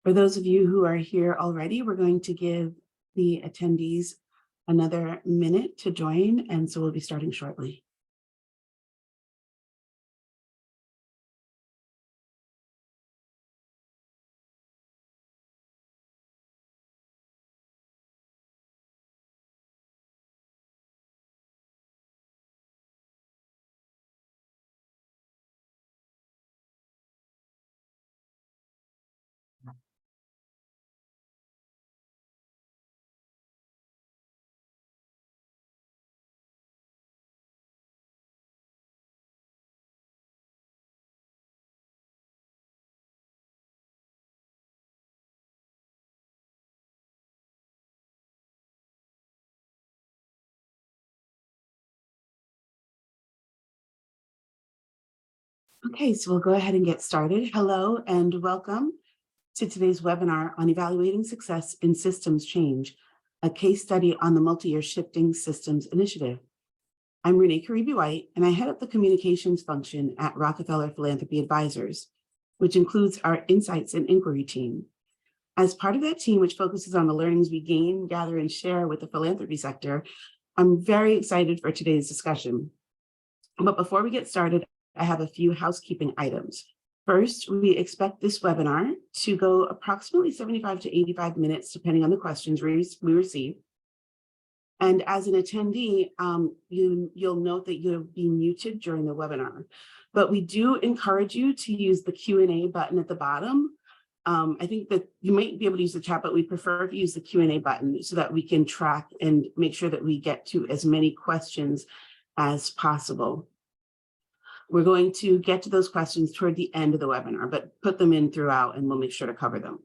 For those of you who are here already, we're going to give the attendees another minute to join, and so we'll be starting shortly. Okay, so we'll go ahead and get started. Hello and welcome to today's webinar on evaluating success in systems change, a case study on the multi-year Shifting Systems Initiative. I'm Renee Karibi-White, and I head up the communications function at Rockefeller Philanthropy Advisors, which includes our Insights and Inquiry team. As part of that team, which focuses on the learnings we gain, gather, and share with the philanthropy sector, I'm very excited for today's discussion. But before we get started, I have a few housekeeping items. First, we expect this webinar to go approximately 75 to 85 minutes, depending on the questions we receive. And as an attendee, you'll note that you'll be muted during the webinar. But we do encourage you to use the Q&A button at the bottom. I think that you might be able to use the chat, but we prefer if you use the Q&A button so that we can track and make sure that we get to as many questions as possible. We're going to get to those questions toward the end of the webinar, but put them in throughout and we'll make sure to cover them.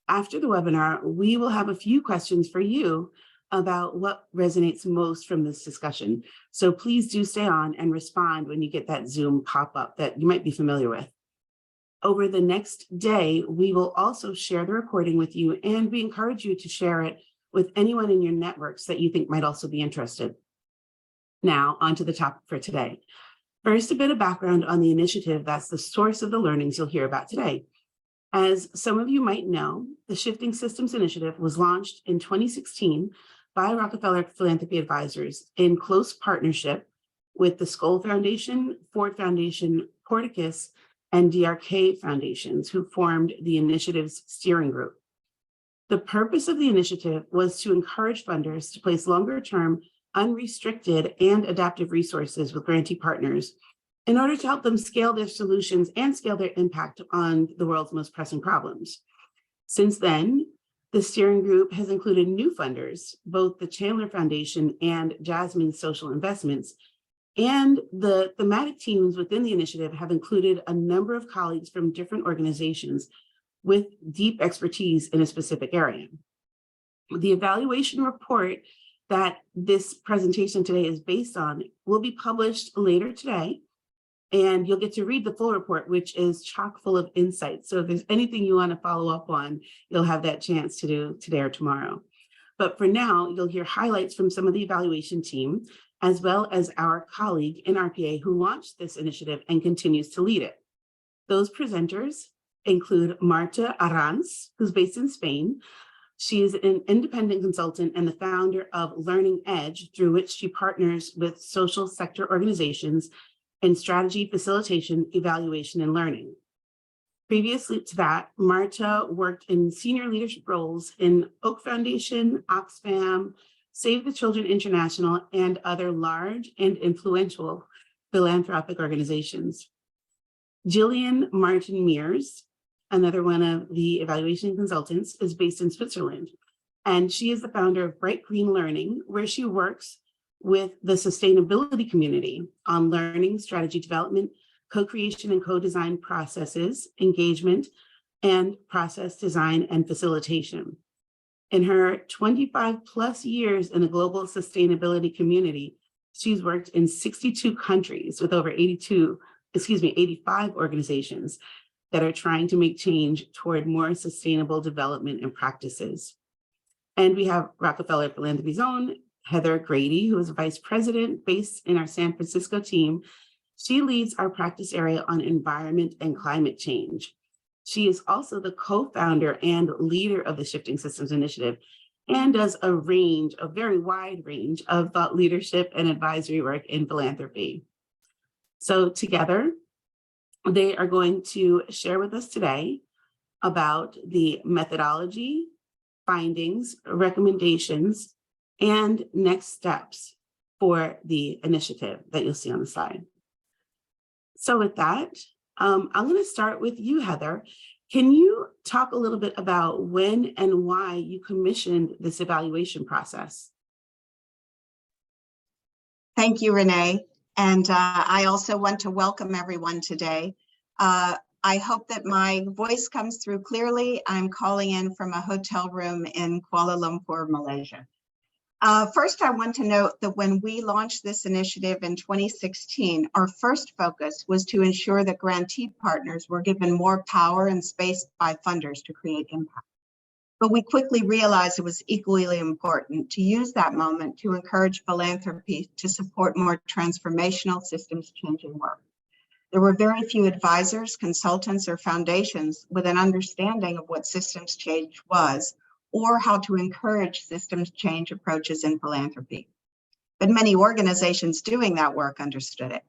After the webinar, we will have a few questions for you about what resonates most from this discussion. So please do stay on and respond when you get that Zoom pop-up that you might be familiar with. Over the next day, we will also share the recording with you, and we encourage you to share it with anyone in your networks that you think might also be interested. Now, on to the topic for today. First, a bit of background on the initiative that's the source of the learnings you'll hear about today. As some of you might know, the Shifting Systems Initiative was launched in 2016 by Rockefeller Philanthropy Advisors in close partnership with the Skoll Foundation, Ford Foundation, Porticus, and DRK Foundations, who formed the initiative's steering group. The purpose of the initiative was to encourage funders to place longer-term, unrestricted and adaptive resources with grantee partners in order to help them scale their solutions and scale their impact on the world's most pressing problems. Since then, the steering group has included new funders, both the Chandler Foundation and Jasmine Social Investments, and the thematic teams within the initiative have included a number of colleagues from different organizations with deep expertise in a specific area. The evaluation report that this presentation today is based on will be published later today, and you'll get to read the full report, which is chock full of insights. So if there's anything you want to follow up on, you'll have that chance to do today or tomorrow. But for now, you'll hear highlights from some of the evaluation team, as well as our colleague in RPA who launched this initiative and continues to lead it. Those presenters include Marta Arranz, who's based in Spain. She is an independent consultant and the founder of Learning Edge, through which she partners with social sector organizations in strategy, facilitation, evaluation, and learning. Previously to that, Marta worked in senior leadership roles in Oak Foundation, Oxfam, Save the Children International, and other large and influential philanthropic organizations. Jillian Martin Mears, another one of the evaluation consultants, is based in Switzerland, and she is the founder of Bright Green Learning, where she works with the sustainability community on learning, strategy development, co-creation and co-design processes, engagement, and process design and facilitation. In her 25 plus years in the global sustainability community, she's worked in 62 countries with over 85 organizations that are trying to make change toward more sustainable development and practices. And we have Rockefeller Philanthropy's own Heather Grady, who is vice president based in our San Francisco team. She leads our practice area on environment and climate change. She is also the co-founder and leader of the Shifting Systems Initiative and does a very wide range of thought leadership and advisory work in philanthropy. So together, they are going to share with us today about the methodology, findings, recommendations, and next steps for the initiative that you'll see on the slide. So with that, I'm going to start with you, Heather. Can you talk a little bit about when and why you commissioned this evaluation process? Thank you, Renee. And I also want to welcome everyone today. I hope that my voice comes through clearly. I'm calling in from a hotel room in Kuala Lumpur, Malaysia. First, I want to note that when we launched this initiative in 2016, our first focus was to ensure that grantee partners were given more power and space by funders to create impact. But we quickly realized it was equally important to use that moment to encourage philanthropy to support more transformational systems changing work. There were very few advisors, consultants, or foundations with an understanding of what systems change was, or how to encourage systems change approaches in philanthropy. But many organizations doing that work understood it.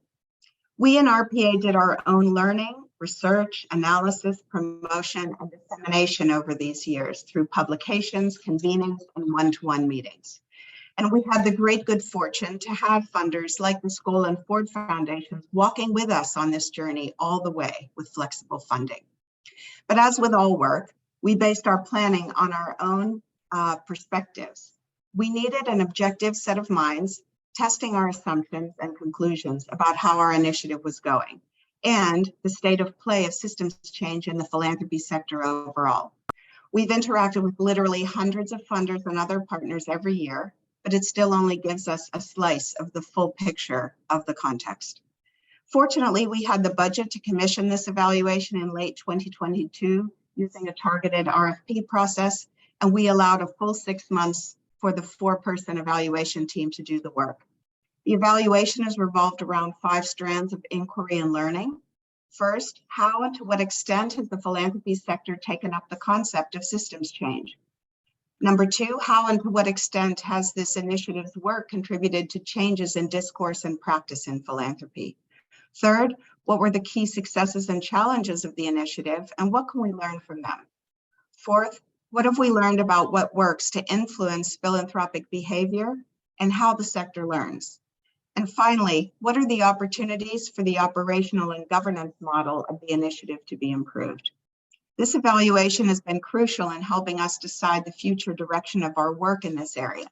We in RPA did our own learning, research, analysis, promotion, and dissemination over these years through publications, convenings, and one-to-one meetings. And we had the great good fortune to have funders like the Skoll and Ford Foundations walking with us on this journey all the way with flexible funding. But as with all work, we based our planning on our own perspectives. We needed an objective set of minds, testing our assumptions and conclusions about how our initiative was going, and the state of play of systems change in the philanthropy sector overall. We've interacted with literally hundreds of funders and other partners every year, but it still only gives us a slice of the full picture of the context. Fortunately, we had the budget to commission this evaluation in late 2022 using a targeted RFP process, and we allowed a full 6 months for the 4-person evaluation team to do the work. The evaluation is revolved around 5 strands of inquiry and learning. First, how and to what extent has the philanthropy sector taken up the concept of systems change? Number 2, how and to what extent has this initiative's work contributed to changes in discourse and practice in philanthropy? Third, what were the key successes and challenges of the initiative, and what can we learn from them? Fourth, what have we learned about what works to influence philanthropic behavior and how the sector learns? And finally, what are the opportunities for the operational and governance model of the initiative to be improved? This evaluation has been crucial in helping us decide the future direction of our work in this area.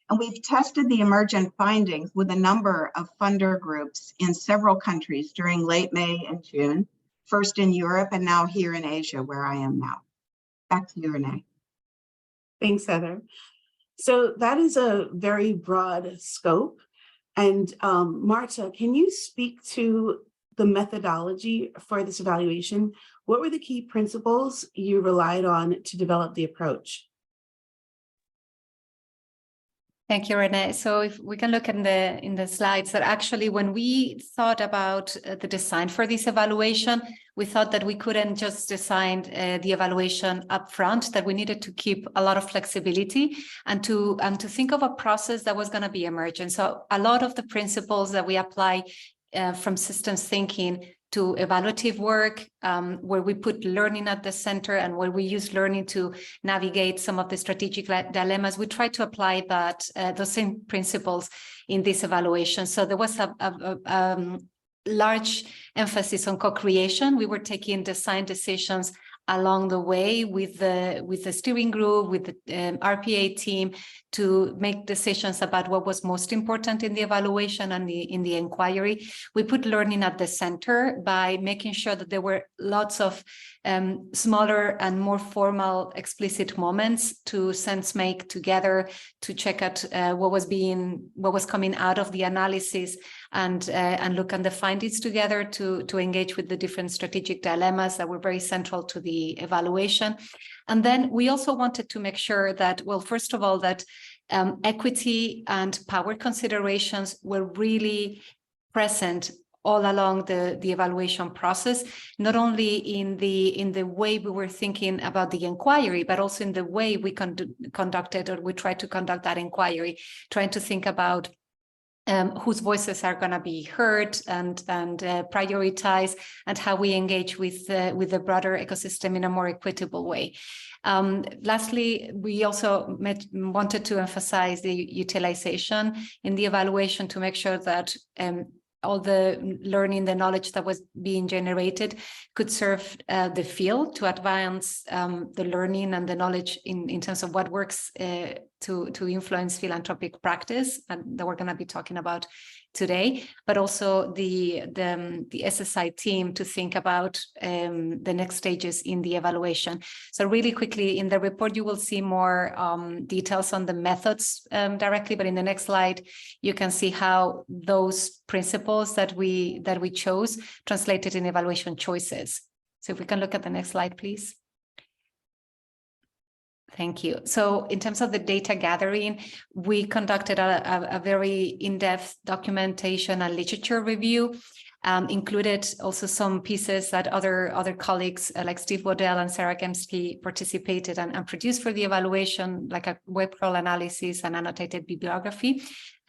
And we've tested the emergent findings with a number of funder groups in several countries during late May and June, first in Europe and now here in Asia, where I am now. Back to you, Renee. Thanks, Heather. So that is a very broad scope. And Marta, can you speak to the methodology for this evaluation? What were the key principles you relied on to develop the approach? Thank you, Renee. So if we can look in the slides, that actually when we thought about the design for this evaluation, we thought that we couldn't just design the evaluation up front, that we needed to keep a lot of flexibility and to think of a process that was going to be emergent. So a lot of the principles that we apply from systems thinking to evaluative work, where we put learning at the center and where we use learning to navigate some of the strategic dilemmas, we try to apply that those same principles in this evaluation. So there was a large emphasis on co-creation. We were taking design decisions along the way with the steering group, with the RPA team, to make decisions about what was most important in the evaluation and in the inquiry. We put learning at the center by making sure that there were lots of smaller and more formal explicit moments to sense make together, to check out what was coming out of the analysis, and look at the findings together to engage with the different strategic dilemmas that were very central to the evaluation. And then we also wanted to make sure that, well, first of all, that equity and power considerations were really present all along the evaluation process, not only in the way we were thinking about the inquiry, but also in the way we conducted, or we tried to conduct that inquiry, trying to think about whose voices are going to be heard and prioritize, and how we engage with the broader ecosystem in a more equitable way. Lastly, we also wanted to emphasize the utilization in the evaluation to make sure that all the learning, the knowledge that was being generated could serve the field to advance the learning and the knowledge in terms of what works to influence philanthropic practice, and that we're going to be talking about today, but also the SSI team to think about the next stages in the evaluation. So really quickly, in the report, you will see more details on the methods directly, but in the next slide, you can see how those principles that we chose translated in evaluation choices. So if we can look at the next slide, please. Thank you. So in terms of the data gathering, we conducted a very in-depth documentation and literature review, included also some pieces that other colleagues like Steve Waddell and Sarah Gemsky participated and produced for the evaluation, like a web crawl analysis and annotated bibliography.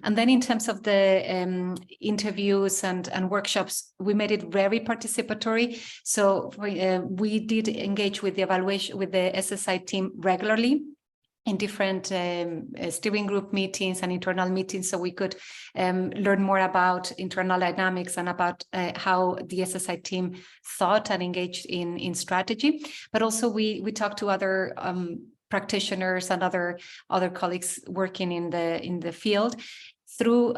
And then in terms of the interviews and workshops, we made it very participatory. So we did engage with the evaluation, with the SSI team regularly in different steering group meetings and internal meetings, so we could learn more about internal dynamics and about how the SSI team thought and engaged in strategy. But also we talked to other practitioners and other colleagues working in the field through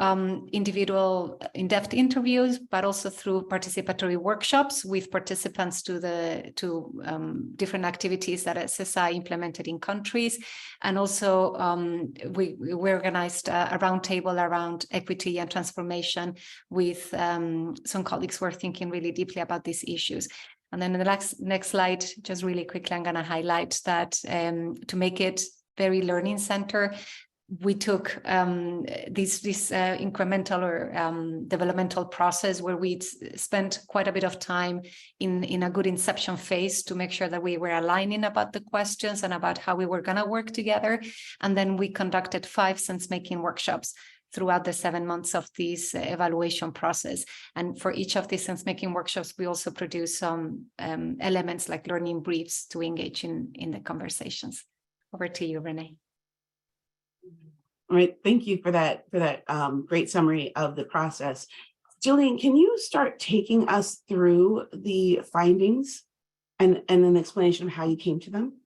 individual in-depth interviews, but also through participatory workshops with participants to different activities that SSI implemented in countries. And also we organized a roundtable around equity and transformation with some colleagues who are thinking really deeply about these issues. And then in the next slide, just really quickly, I'm going to highlight that to make it very learning center, we took this incremental or developmental process where we spent quite a bit of time in a good inception phase to make sure that we were aligning about the questions and about how we were going to work together. And then we conducted 5 sense-making workshops throughout the 7 months of this evaluation process. And for each of these sense-making workshops, we also produced some elements like learning briefs to engage in the conversations. Over to you, Renee. All right, thank you for that great summary of the process. Jillian, can you start taking us through the findings and an explanation of how you came to them?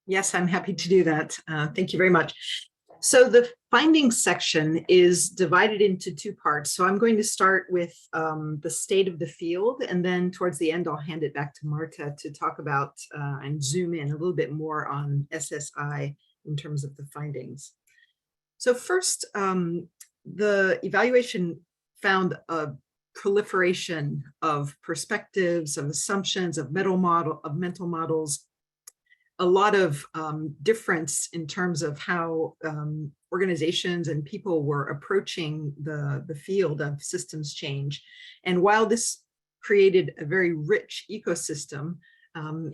Yes, I'm happy to do that. Thank you very much. So the findings section is divided into 2 parts. So I'm going to start with the state of the field, and then towards the end, I'll hand it back to Marta to talk about and zoom in a little bit more on SSI in terms of the findings. So first, the evaluation found a proliferation of perspectives, of assumptions, of mental models, a lot of difference in terms of how organizations and people were approaching the field of systems change. And while this created a very rich ecosystem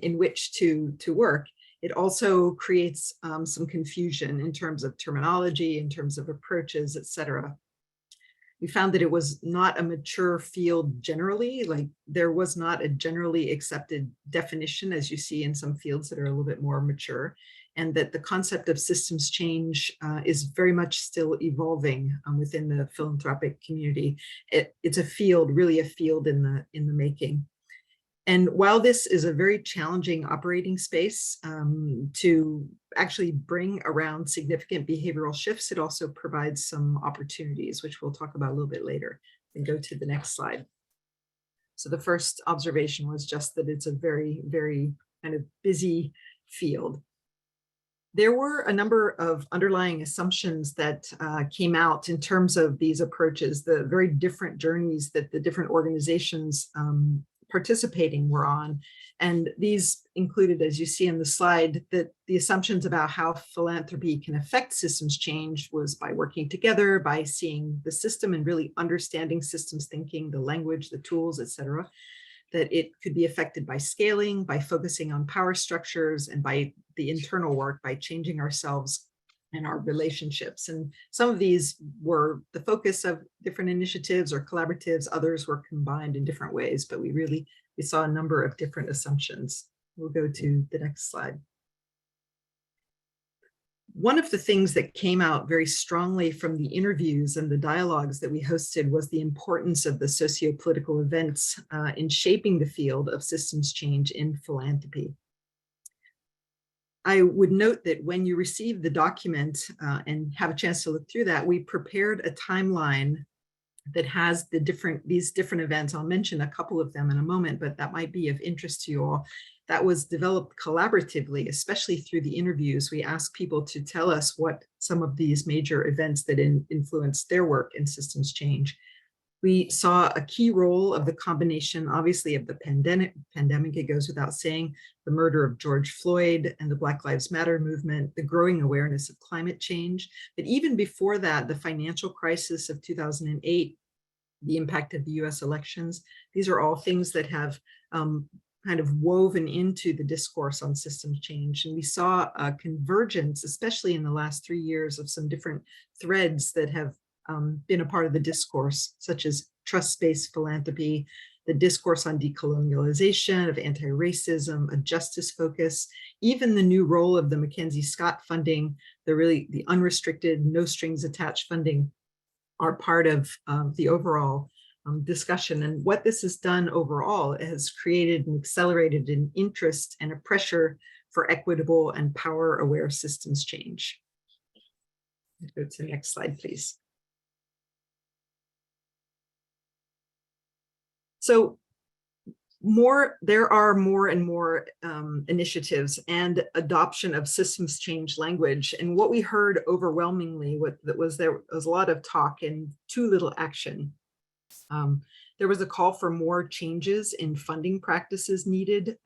in which to work, it also creates some confusion in terms of terminology, in terms of approaches, et cetera. We found that it was not a mature field generally, like there was not a generally accepted definition, as you see in some fields that are a little bit more mature, and that the concept of systems change is very much still evolving within the philanthropic community. It's a field, really a field in the making. And while this is a very challenging operating space to actually bring around significant behavioral shifts, it also provides some opportunities, which we'll talk about a little bit later. And go to the next slide. So the first observation was just that it's a very, very kind of busy field. There were a number of underlying assumptions that came out in terms of these approaches, the very different journeys that the different organizations participating were on. And these included, as you see in the slide, that the assumptions about how philanthropy can affect systems change was by working together, by seeing the system and really understanding systems thinking, the language, the tools, et cetera, that it could be affected by scaling, by focusing on power structures, and by the internal work, by changing ourselves and our relationships. And some of these were the focus of different initiatives or collaboratives, others were combined in different ways, but we saw a number of different assumptions. We'll go to the next slide. One of the things that came out very strongly from the interviews and the dialogues that we hosted was the importance of the socio-political events in shaping the field of systems change in philanthropy. I would note that when you receive the document and have a chance to look through that, we prepared a timeline that has these different events. I'll mention a couple of them in a moment, but that might be of interest to you all. That was developed collaboratively, especially through the interviews. We asked people to tell us what some of these major events that influenced their work in systems change. We saw a key role of the combination, obviously, of the pandemic, it goes without saying, the murder of George Floyd and the Black Lives Matter movement, the growing awareness of climate change. But even before that, the financial crisis of 2008, the impact of the US elections, these are all things that have kind of woven into the discourse on systems change. And we saw a convergence, especially in the last 3 years, of some different threads that have been a part of the discourse, such as trust-based philanthropy, the discourse on decolonialization, of anti-racism, a justice focus, even the new role of the Mackenzie Scott funding, the unrestricted, no strings attached funding are part of the overall discussion. And what this has done overall has created and accelerated an interest and a pressure for equitable and power-aware systems change. Go to the next slide, please. So there are more and more initiatives and adoption of systems change language. And what we heard overwhelmingly was there was a lot of talk and too little action. There was a call for more changes in funding practices needed.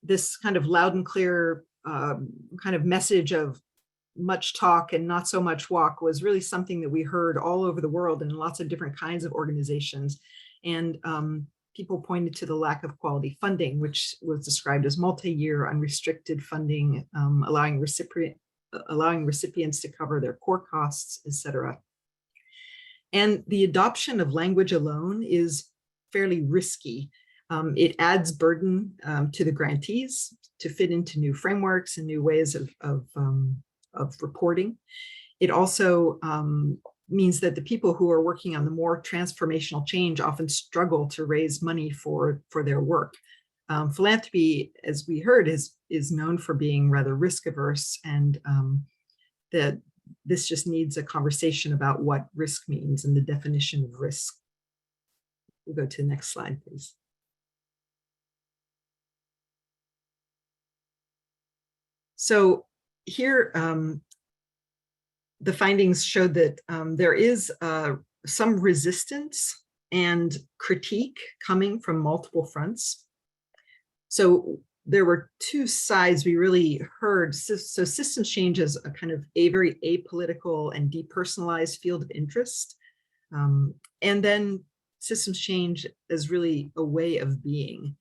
This kind of loud and clear kind of message of much talk and not so much walk was really something that we heard all over the world in lots of different kinds of organizations. And people pointed to the lack of quality funding, which was described as multi-year unrestricted funding, allowing recipients to cover their core costs, et cetera. And the adoption of language alone is fairly risky. It adds burden to the grantees to fit into new frameworks and new ways of reporting. It also means that the people who are working on the more transformational change often struggle to raise money for their work. Philanthropy, as we heard, is known for being rather risk averse, and that this just needs a conversation about what risk means and the definition of risk. We'll go to the next slide, please. So here, the findings showed that there is some resistance and critique coming from multiple fronts. So there were two sides we really heard. So systems change is a kind of very apolitical and depersonalized field of interest. And then systems change is really a way of being.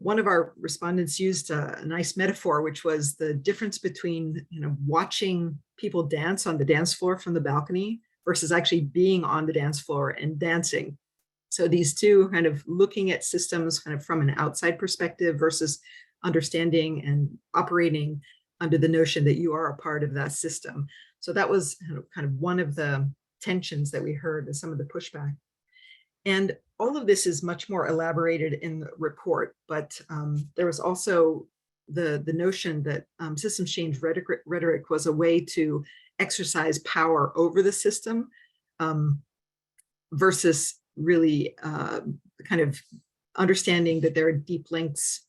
One of our respondents used a nice metaphor, which was the difference between watching people dance on the dance floor from the balcony versus actually being on the dance floor and dancing. So these two kind of looking at systems kind of from an outside perspective versus understanding and operating under the notion that you are a part of that system. So that was kind of one of the tensions that we heard and some of the pushback. And all of this is much more elaborated in the report, but there was also the notion that systems change rhetoric was a way to exercise power over the system versus really kind of understanding that there are deep links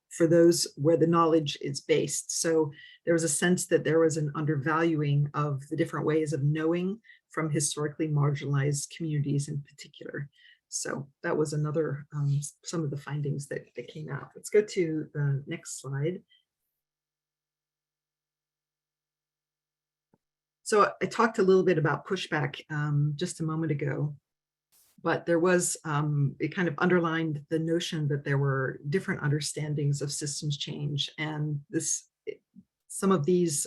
for those where the knowledge is based. So there was a sense that there was an undervaluing of the different ways of knowing from historically marginalized communities in particular. So that was another, some of the findings that came out. Let's go to the next slide. So I talked a little bit about pushback just a moment ago, but there was, it kind of underlined the notion that there were different understandings of systems change. And some of these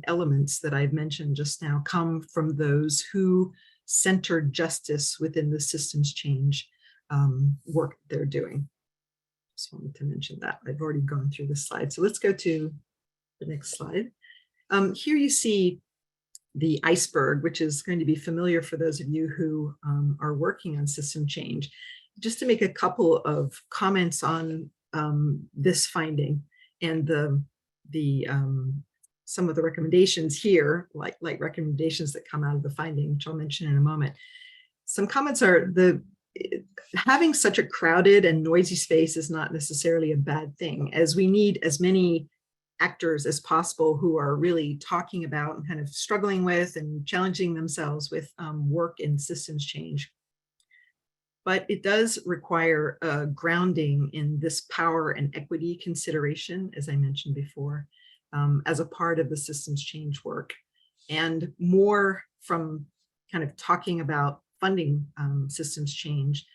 elements that I've mentioned just now come from those who centered justice within the systems change work they're doing. Just wanted to mention that. I've already gone through this slide. So let's go to the next slide. Here you see the iceberg, which is going to be familiar for those of you who are working on system change. Just to make a couple of comments on this finding and some of the recommendations here, like recommendations that come out of the finding, which I'll mention in a moment. Some comments are having such a crowded and noisy space is not necessarily a bad thing, as we need as many actors as possible who are really talking about and kind of struggling with and challenging themselves with work in systems change. But it does require a grounding in this power and equity consideration, as I mentioned before, as a part of the systems change work, and more from kind of talking about funding systems change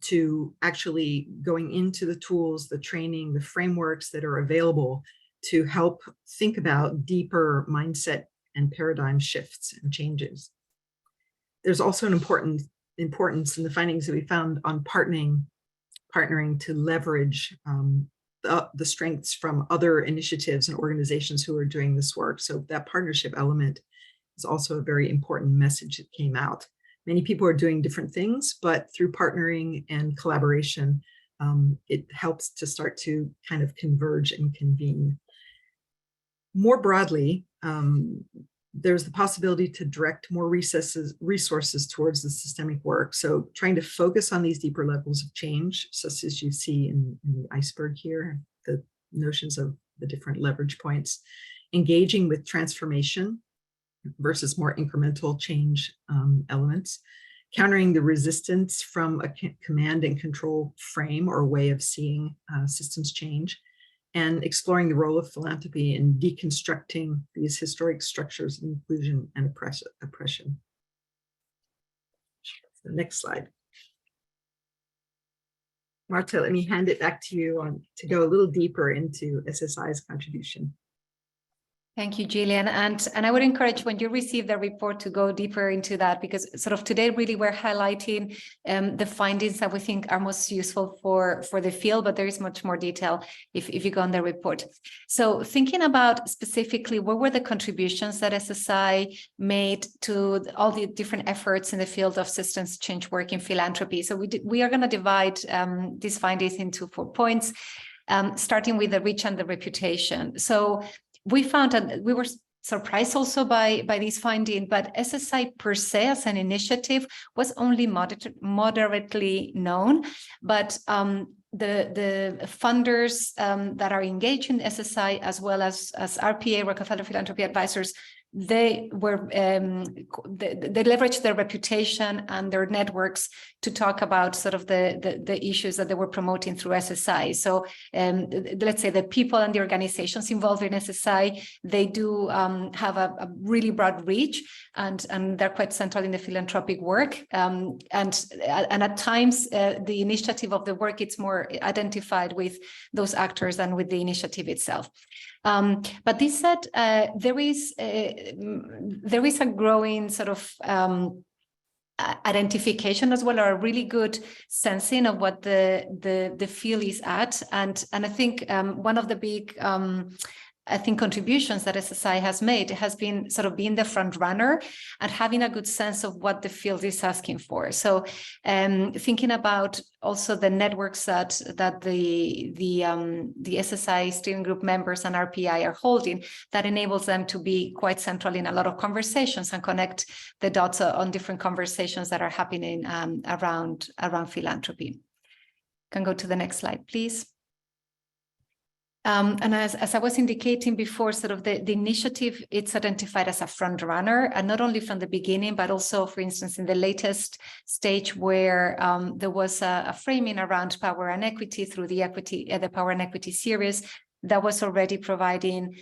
to actually going into the tools, the training, the frameworks that are available to help think about deeper mindset and paradigm shifts and changes. There's also an importance in the findings that we found on partnering to leverage the strengths from other initiatives and organizations who are doing this work. So that partnership element is also a very important message that came out. Many people are doing different things, but through partnering and collaboration, it helps to start to kind of converge and convene. More broadly, there's the possibility to direct more resources towards the systemic work. So trying to focus on these deeper levels of change, such as you see in the iceberg here, the notions of the different leverage points, engaging with transformation versus more incremental change elements, countering the resistance from a command and control frame or way of seeing systems change, and exploring the role of philanthropy in deconstructing these historic structures of inclusion and oppression. The next slide. Marta, let me hand it back to you to go a little deeper into SSI's contribution. Thank you, Gillian. And I would encourage when you receive the report to go deeper into that, because sort of today really we're highlighting the findings that we think are most useful for the field, but there is much more detail if you go on the report. So thinking about specifically what were the contributions that SSI made to all the different efforts in the field of systems change work in philanthropy. So we are going to divide these findings into 4 points, starting with the reach and the reputation. So we found that we were surprised also by this finding, but SSI per se as an initiative was only moderately known, but the funders that are engaged in SSI, as well as RPA, Rockefeller Philanthropy Advisors, they leveraged their reputation and their networks to talk about sort of the issues that they were promoting through SSI. So let's say the people and the organizations involved in SSI, they do have a really broad reach, and they're quite central in the philanthropic work. And at times, the initiative of the work, it's more identified with those actors than with the initiative itself. But this said, there is a growing sort of identification as well, or a really good sensing of what the field is at, and I think one of the big contributions that SSI has made has been sort of being the front runner and having a good sense of what the field is asking for. So thinking about also the networks that the SSI steering group members and RPI are holding, that enables them to be quite central in a lot of conversations and connect the dots on different conversations that are happening around philanthropy. Can go to the next slide, please. And as I was indicating before, sort of the initiative, it's identified as a front runner, and not only from the beginning, but also, for instance, in the latest stage where there was a framing around power and equity through the Power and Equity series, that was already providing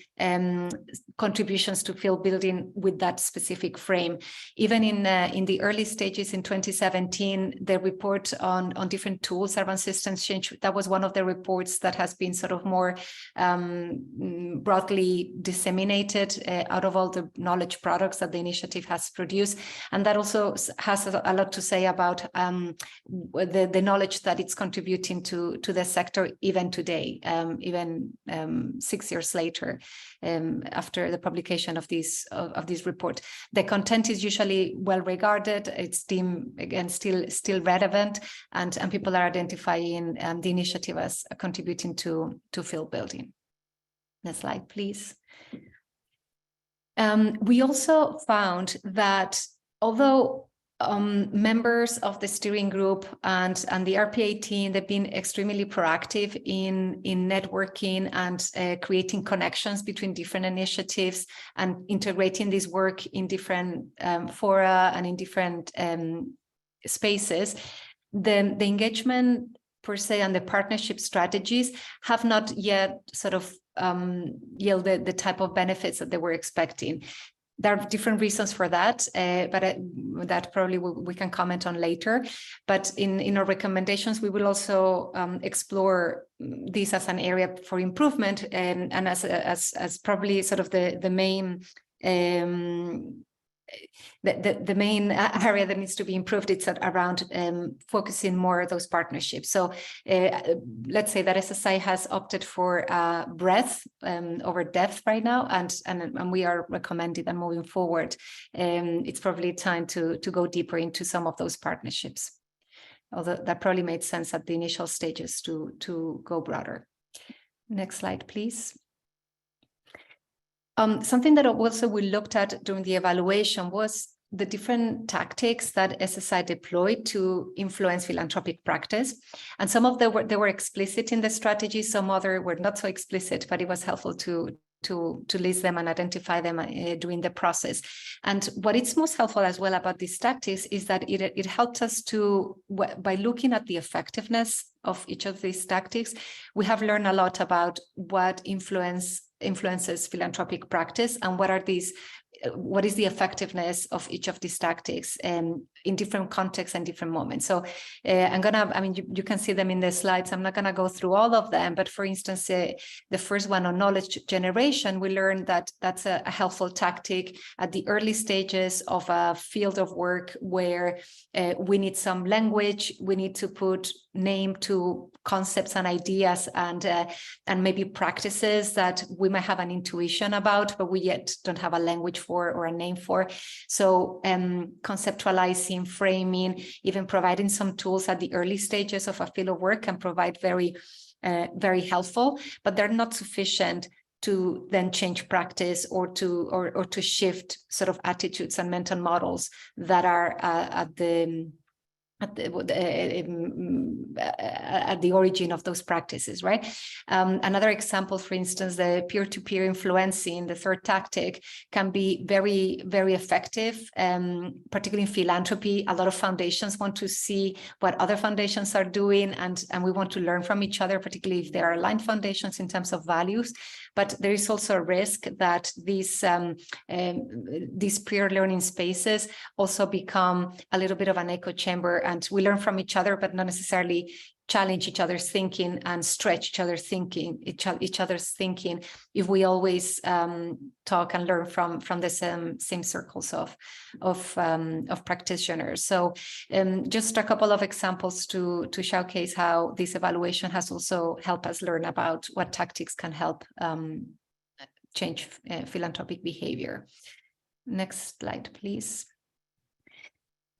contributions to field building with that specific frame. Even in the early stages in 2017, the report on different tools around systems change, that was one of the reports that has been sort of more broadly disseminated out of all the knowledge products that the initiative has produced. And that also has a lot to say about the knowledge that it's contributing to the sector even today, even 6 years later, after the publication of this report. The content is usually well regarded. It's deemed, again, still relevant, and people are identifying the initiative as contributing to field building. Next slide, please. We also found that although members of the steering group and the RPA team, they've been extremely proactive in networking and creating connections between different initiatives and integrating this work in different fora and in different spaces. The engagement per se and the partnership strategies have not yet sort of yielded the type of benefits that they were expecting. There are different reasons for that, but that probably we can comment on later. But in our recommendations, we will also explore this as an area for improvement, and as probably sort of the main the main area that needs to be improved. It's around focusing more on those partnerships. So let's say that SSI has opted for breadth over depth right now, and we are recommending that moving forward. It's probably time to go deeper into some of those partnerships, although that probably made sense at the initial stages to go broader. Next slide, please. Something that also we looked at during the evaluation was the different tactics that SSI deployed to influence philanthropic practice. And some of them were explicit in the strategy, some other were not so explicit, but it was helpful to list them and identify them during the process. And what is most helpful as well about these tactics is that it helped us to, by looking at the effectiveness of each of these tactics, we have learned a lot about what influences philanthropic practice and what is the effectiveness of each of these tactics in different contexts and different moments. So you can see them in the slides. I'm not gonna go through all of them, but for instance, the first one on knowledge generation, we learned that that's a helpful tactic at the early stages of a field of work where we need some language, we need to put name to concepts and ideas and maybe practices that we might have an intuition about, but we yet don't have a language for or a name for. So conceptualizing, framing, even providing some tools at the early stages of a field of work can provide very helpful, but they're not sufficient to then change practice or to shift sort of attitudes and mental models that are at the origin of those practices, right? Another example, for instance, the peer-to-peer influencing, the third tactic, can be very, very effective, particularly in philanthropy. A lot of foundations want to see what other foundations are doing, and we want to learn from each other, particularly if there are aligned foundations in terms of values. But there is also a risk that these peer learning spaces also become a little bit of an echo chamber, and we learn from each other, but not necessarily challenge each other's thinking and stretch each other's thinking if we always talk and learn from the same circles of practitioners. So just a couple of examples to showcase how this evaluation has also helped us learn about what tactics can help change philanthropic behavior. Next slide, please.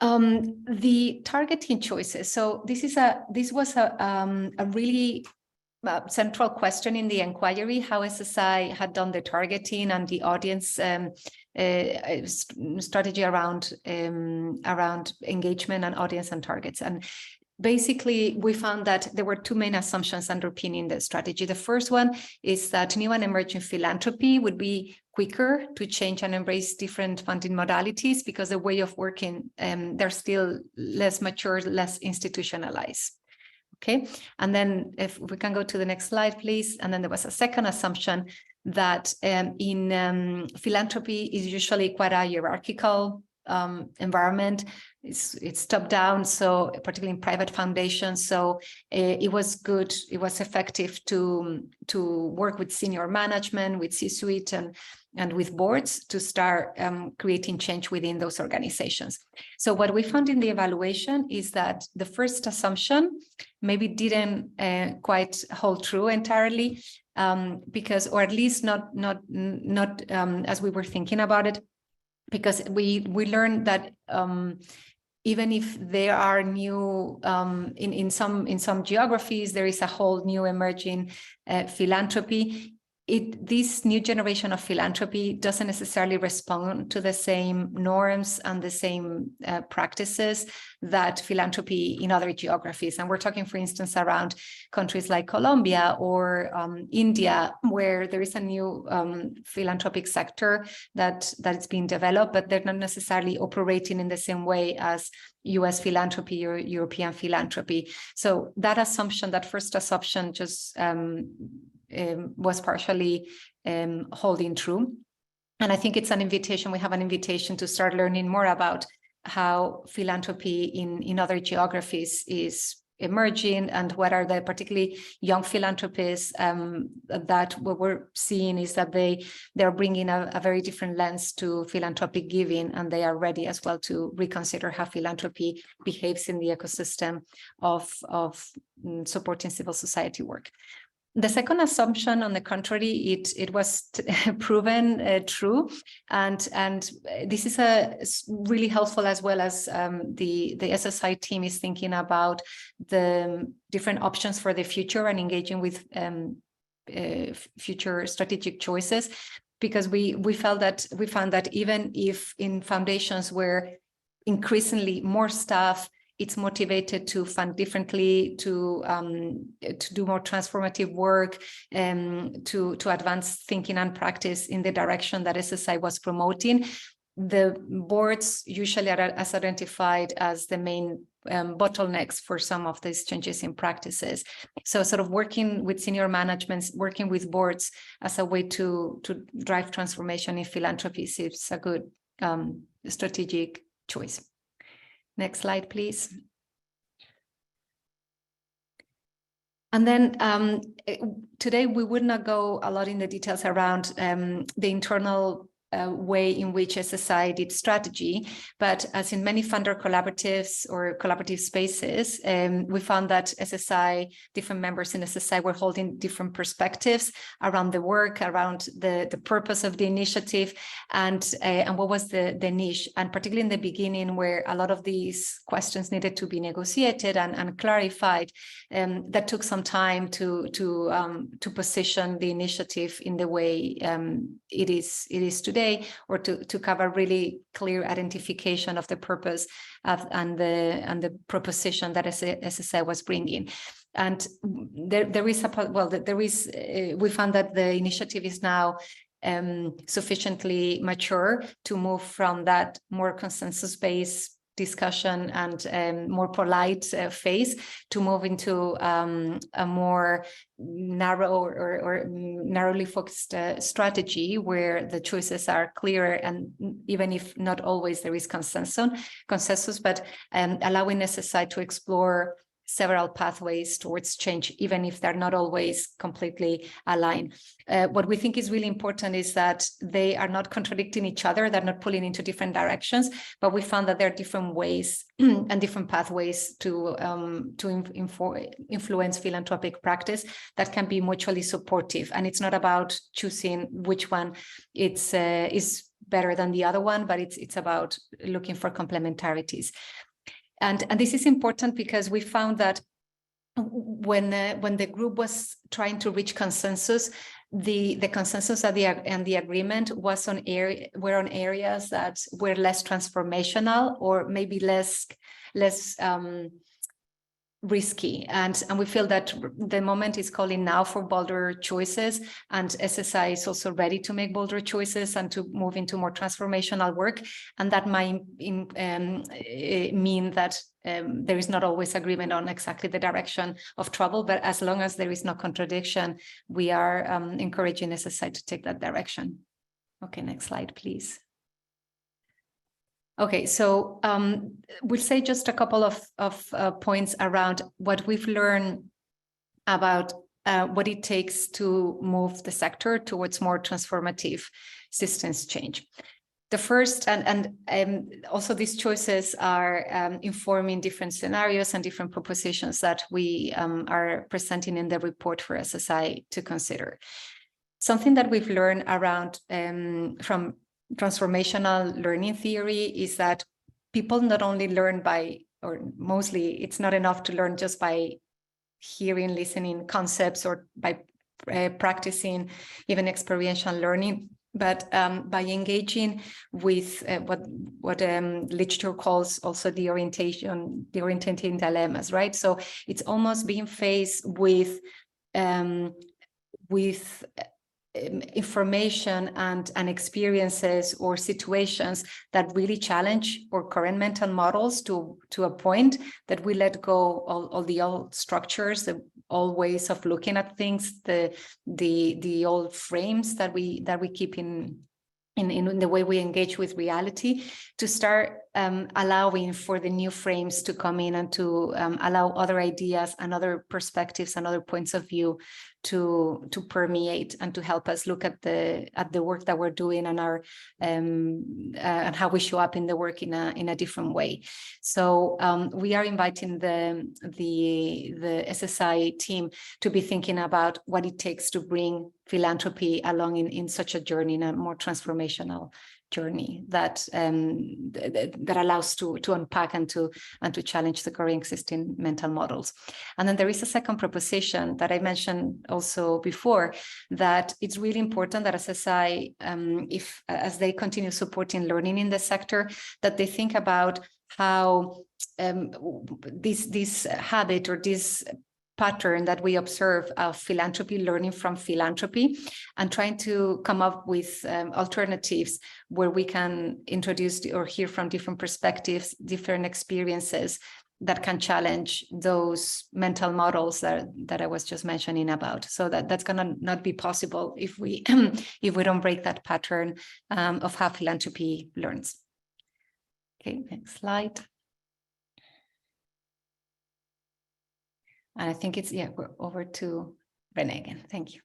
The targeting choices. So this was a really central question in the inquiry, how SSI had done the targeting and the audience strategy around engagement and audience and targets. And basically, we found that there were two main assumptions underpinning the strategy. The first one is that new and emerging philanthropy would be quicker to change and embrace different funding modalities because the way of working, they're still less mature, less institutionalized. Okay, and then if we can go to the next slide, please. And then there was a second assumption that in philanthropy is usually quite a hierarchical environment. It's top down, so particularly in private foundations. So it was good, it was effective to work with senior management, with C-suite and with boards to start creating change within those organizations. So what we found in the evaluation is that the first assumption maybe didn't quite hold true entirely, because, or at least not as we were thinking about it, because we learned that even if there are new in some geographies, there is a whole new emerging philanthropy. This new generation of philanthropy doesn't necessarily respond to the same norms and the same practices that philanthropy in other geographies. And we're talking, for instance, around countries like Colombia or India, where there is a new philanthropic sector that's being developed, but they're not necessarily operating in the same way as US philanthropy or European philanthropy. So that assumption, that first assumption, just was partially holding true. And I think it's an invitation, we have an invitation to start learning more about how philanthropy in other geographies is emerging and what are the particularly young philanthropists that what we're seeing is that they're bringing a very different lens to philanthropic giving, and they are ready as well to reconsider how philanthropy behaves in the ecosystem of supporting civil society work. The second assumption, on the contrary, it was proven true, and this is really helpful as well as the SSI team is thinking about the different options for the future and engaging with future strategic choices, because we found that even if in foundations where increasingly more staff, it's motivated to fund differently, to do more transformative work, to advance thinking and practice in the direction that SSI was promoting. The boards usually are as identified as the main bottlenecks for some of these changes in practices. So sort of working with senior managements, working with boards as a way to drive transformation in philanthropy is a good strategic choice. Next slide, please. And then today we would not go a lot in the details around the internal way in which SSI did strategy, but as in many funder collaboratives or collaborative spaces, we found that SSI, different members in SSI were holding different perspectives around the work, around the purpose of the initiative, and what was the niche, and particularly in the beginning where a lot of these questions needed to be negotiated and clarified, that took some time to position the initiative in the way it is today, or to cover really clear identification of the purpose and the proposition that SSI was bringing. And we found that the initiative is now sufficiently mature to move from that more consensus-based discussion and more polite phase to move into a more narrow or narrowly focused strategy where the choices are clearer, and even if not always there is consensus, but allowing SSI to explore several pathways towards change, even if they're not always completely aligned. What we think is really important is that they are not contradicting each other, they're not pulling into different directions, but we found that there are different ways and different pathways to influence philanthropic practice that can be mutually supportive. And it's not about choosing which one is better than the other one, but it's about looking for complementarities. And this is important because we found that when the group was trying to reach consensus, the consensus and the agreement was on areas that were less transformational, or maybe less risky, and we feel that the moment is calling now for bolder choices, and SSI is also ready to make bolder choices and to move into more transformational work, and that might mean that there is not always agreement on exactly the direction of travel, but as long as there is no contradiction, we are encouraging SSI to take that direction. Okay, next slide, please. Okay, so we'll say just a couple of points around what we've learned about what it takes to move the sector towards more transformative systems change. The first, and also these choices are informing different scenarios and different propositions that we are presenting in the report for SSI to consider. Something that we've learned around from transformational learning theory is that people not only learn by, or mostly it's not enough to learn just by hearing, listening concepts or by practicing even experiential learning, but by engaging with what literature calls also the orientating dilemmas, right? So it's almost being faced with information and experiences or situations that really challenge our current mental models to a point that we let go all the old structures, the old ways of looking at things, the old frames that we keep in the way we engage with reality, to start allowing for the new frames to come in and to allow other ideas and other perspectives and other points of view to permeate and to help us look at the work that we're doing and our and how we show up in the work in a different way. So we are inviting the SSI team to be thinking about what it takes to bring philanthropy along in such a journey, in a more transformational journey that allows to unpack and to challenge the current existing mental models. And then there is a second proposition that I mentioned also before, that it's really important that SSI, as they continue supporting learning in the sector, that they think about how this habit or this pattern that we observe of philanthropy, learning from philanthropy, and trying to come up with alternatives where we can introduce or hear from different perspectives, different experiences that can challenge those mental models that I was just mentioning about. So that's gonna not be possible if we if we don't break that pattern of how philanthropy learns. Okay, next slide. And I think it's, yeah, we're over to Renee again. Thank you.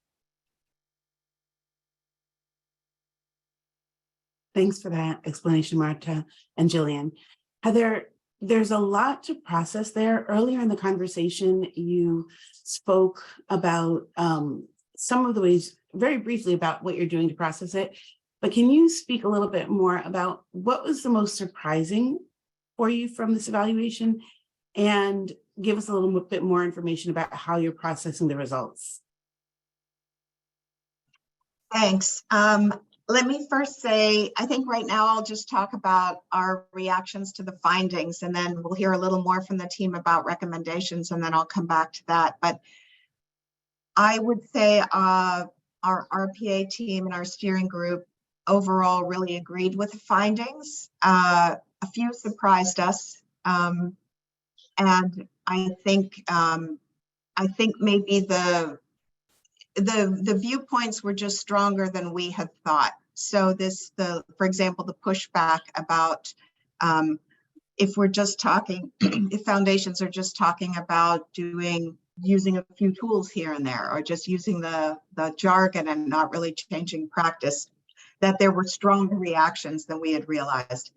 Thanks for that explanation, Marta and Jillian. Heather, there's a lot to process there. Earlier in the conversation, you spoke about some of the ways, very briefly, about what you're doing to process it. But can you speak a little bit more about what was the most surprising for you from this evaluation, and give us a little bit more information about how you're processing the results? Thanks. Let me first say, I think right now I'll just talk about our reactions to the findings, and then we'll hear a little more from the team about recommendations, and then I'll come back to that. But I would say our RPA team and our steering group overall really agreed with the findings. A few surprised us. And I think maybe the viewpoints were just stronger than we had thought. So for example, the pushback about if we're just talking, if foundations are just talking about using a few tools here and there, or just using the jargon and not really changing practice, that there were stronger reactions than we had realized.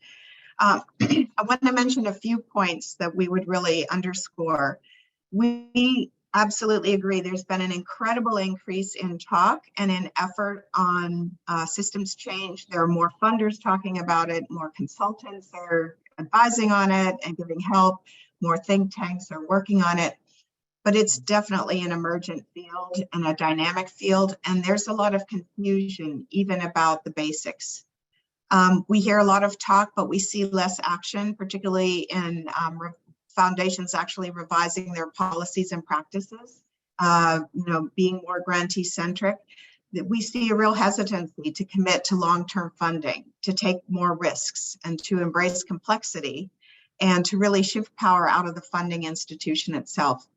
I want to mention a few points that we would really underscore. We absolutely agree. There's been an incredible increase in talk and in effort on systems change. There are more funders talking about it, more consultants are advising on it and giving help, more think tanks are working on it. But it's definitely an emergent field and a dynamic field, and there's a lot of confusion even about the basics. We hear a lot of talk, but we see less action, particularly in foundations actually revising their policies and practices, being more grantee centric, that we see a real hesitancy to commit to long-term funding, to take more risks, and to embrace complexity, and to really shift power out of the funding institution itself.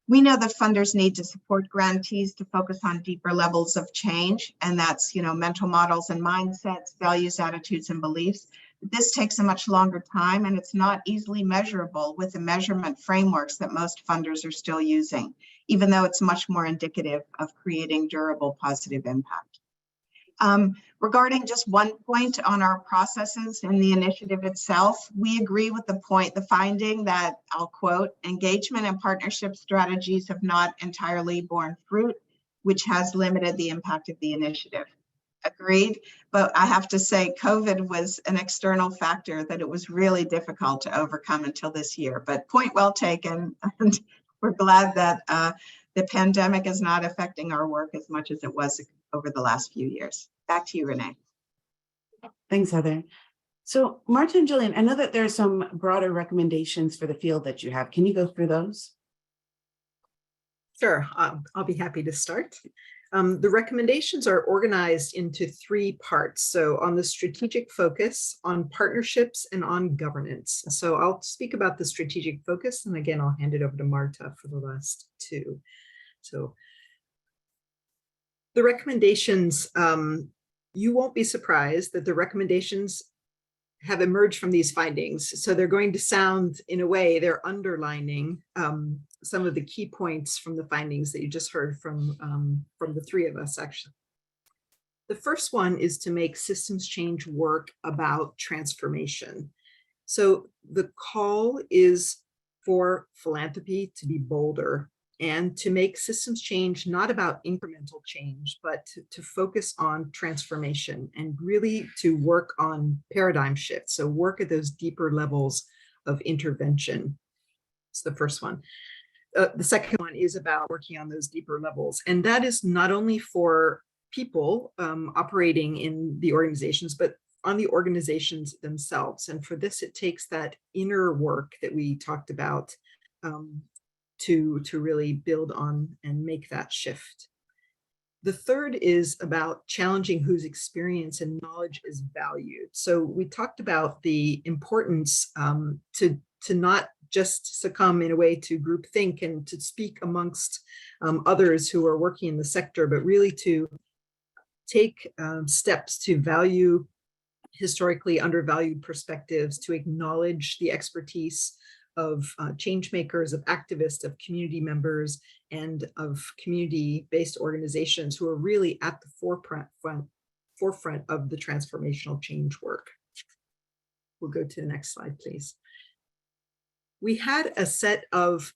We know that funders need to support grantees to focus on deeper levels of change, and that's, mental models and mindsets, values, attitudes, and beliefs. This takes a much longer time, and it's not easily measurable with the measurement frameworks that most funders are still using, even though it's much more indicative of creating durable positive impact. Regarding just one point on our processes and the initiative itself, we agree with the finding that, I'll quote, engagement and partnership strategies have not entirely borne fruit, which has limited the impact of the initiative. Agreed, but I have to say COVID was an external factor that it was really difficult to overcome until this year, but point well taken. And we're glad that the pandemic is not affecting our work as much as it was over the last few years. Back to you, Renee. Thanks, Heather. So Marta and Jillian, I know that there are some broader recommendations for the field that you have. Can you go through those? Sure, I'll be happy to start. The recommendations are organized into 3 parts. So on the strategic focus, on partnerships, and on governance. So I'll speak about the strategic focus, and again, I'll hand it over to Marta for the last 2. So the recommendations, you won't be surprised that the recommendations have emerged from these findings. So they're going to sound, in a way, they're underlining some of the key points from the findings that you just heard from the 3 of us, actually. The first one is to make systems change work about transformation. So the call is for philanthropy to be bolder and to make systems change not about incremental change, but to focus on transformation and really to work on paradigm shifts. So work at those deeper levels of intervention. It's the first one. The second one is about working on those deeper levels. And that is not only for people operating in the organizations, but on the organizations themselves. And for this, it takes that inner work that we talked about to really build on and make that shift. The third is about challenging whose experience and knowledge is valued. So we talked about the importance to not just succumb in a way to groupthink and to speak amongst others who are working in the sector, but really to take steps to value historically undervalued perspectives, to acknowledge the expertise of change makers, of activists, of community members, and of community-based organizations who are really at the forefront of the transformational change work. We'll go to the next slide, please. We had a set of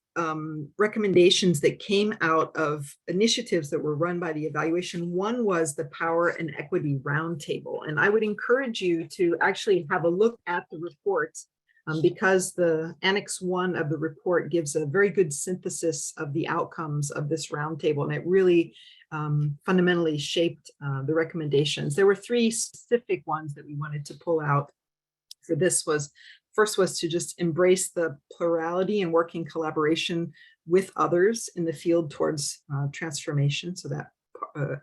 recommendations that came out of initiatives that were run by the evaluation. One was the Power and Equity Roundtable, and I would encourage you to actually have a look at the report because the Annex 1 of the report gives a very good synthesis of the outcomes of this roundtable, and it really fundamentally shaped the recommendations. There were 3 specific ones that we wanted to pull out for this. First was to just embrace the plurality and work in collaboration with others in the field towards transformation. So that,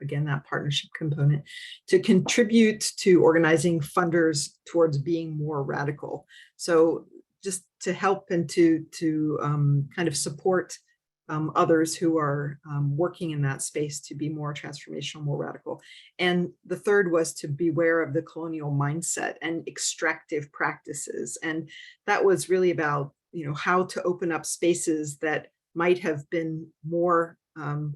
again, that partnership component, to contribute to organizing funders towards being more radical. So just to help and to kind of support others who are working in that space to be more transformational, more radical. And the third was to beware of the colonial mindset and extractive practices. And that was really about, how to open up spaces that might have been more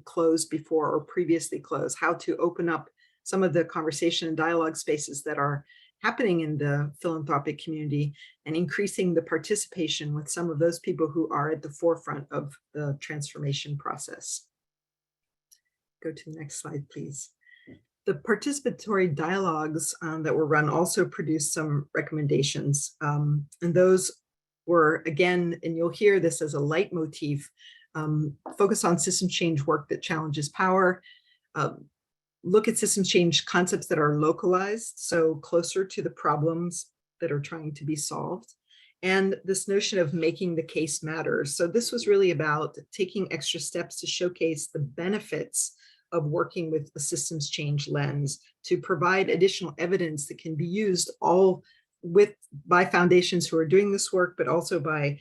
closed before or previously closed, how to open up some of the conversation and dialogue spaces that are happening in the philanthropic community and increasing the participation with some of those people who are at the forefront of the transformation process. Go to the next slide, please. The participatory dialogues that were run also produced some recommendations. And those were, again, and you'll hear this as a leitmotif, focus on system change work that challenges power, look at systems change concepts that are localized, so closer to the problems that are trying to be solved, and this notion of making the case matter. So this was really about taking extra steps to showcase the benefits of working with a systems change lens, to provide additional evidence that can be used by foundations who are doing this work, but also by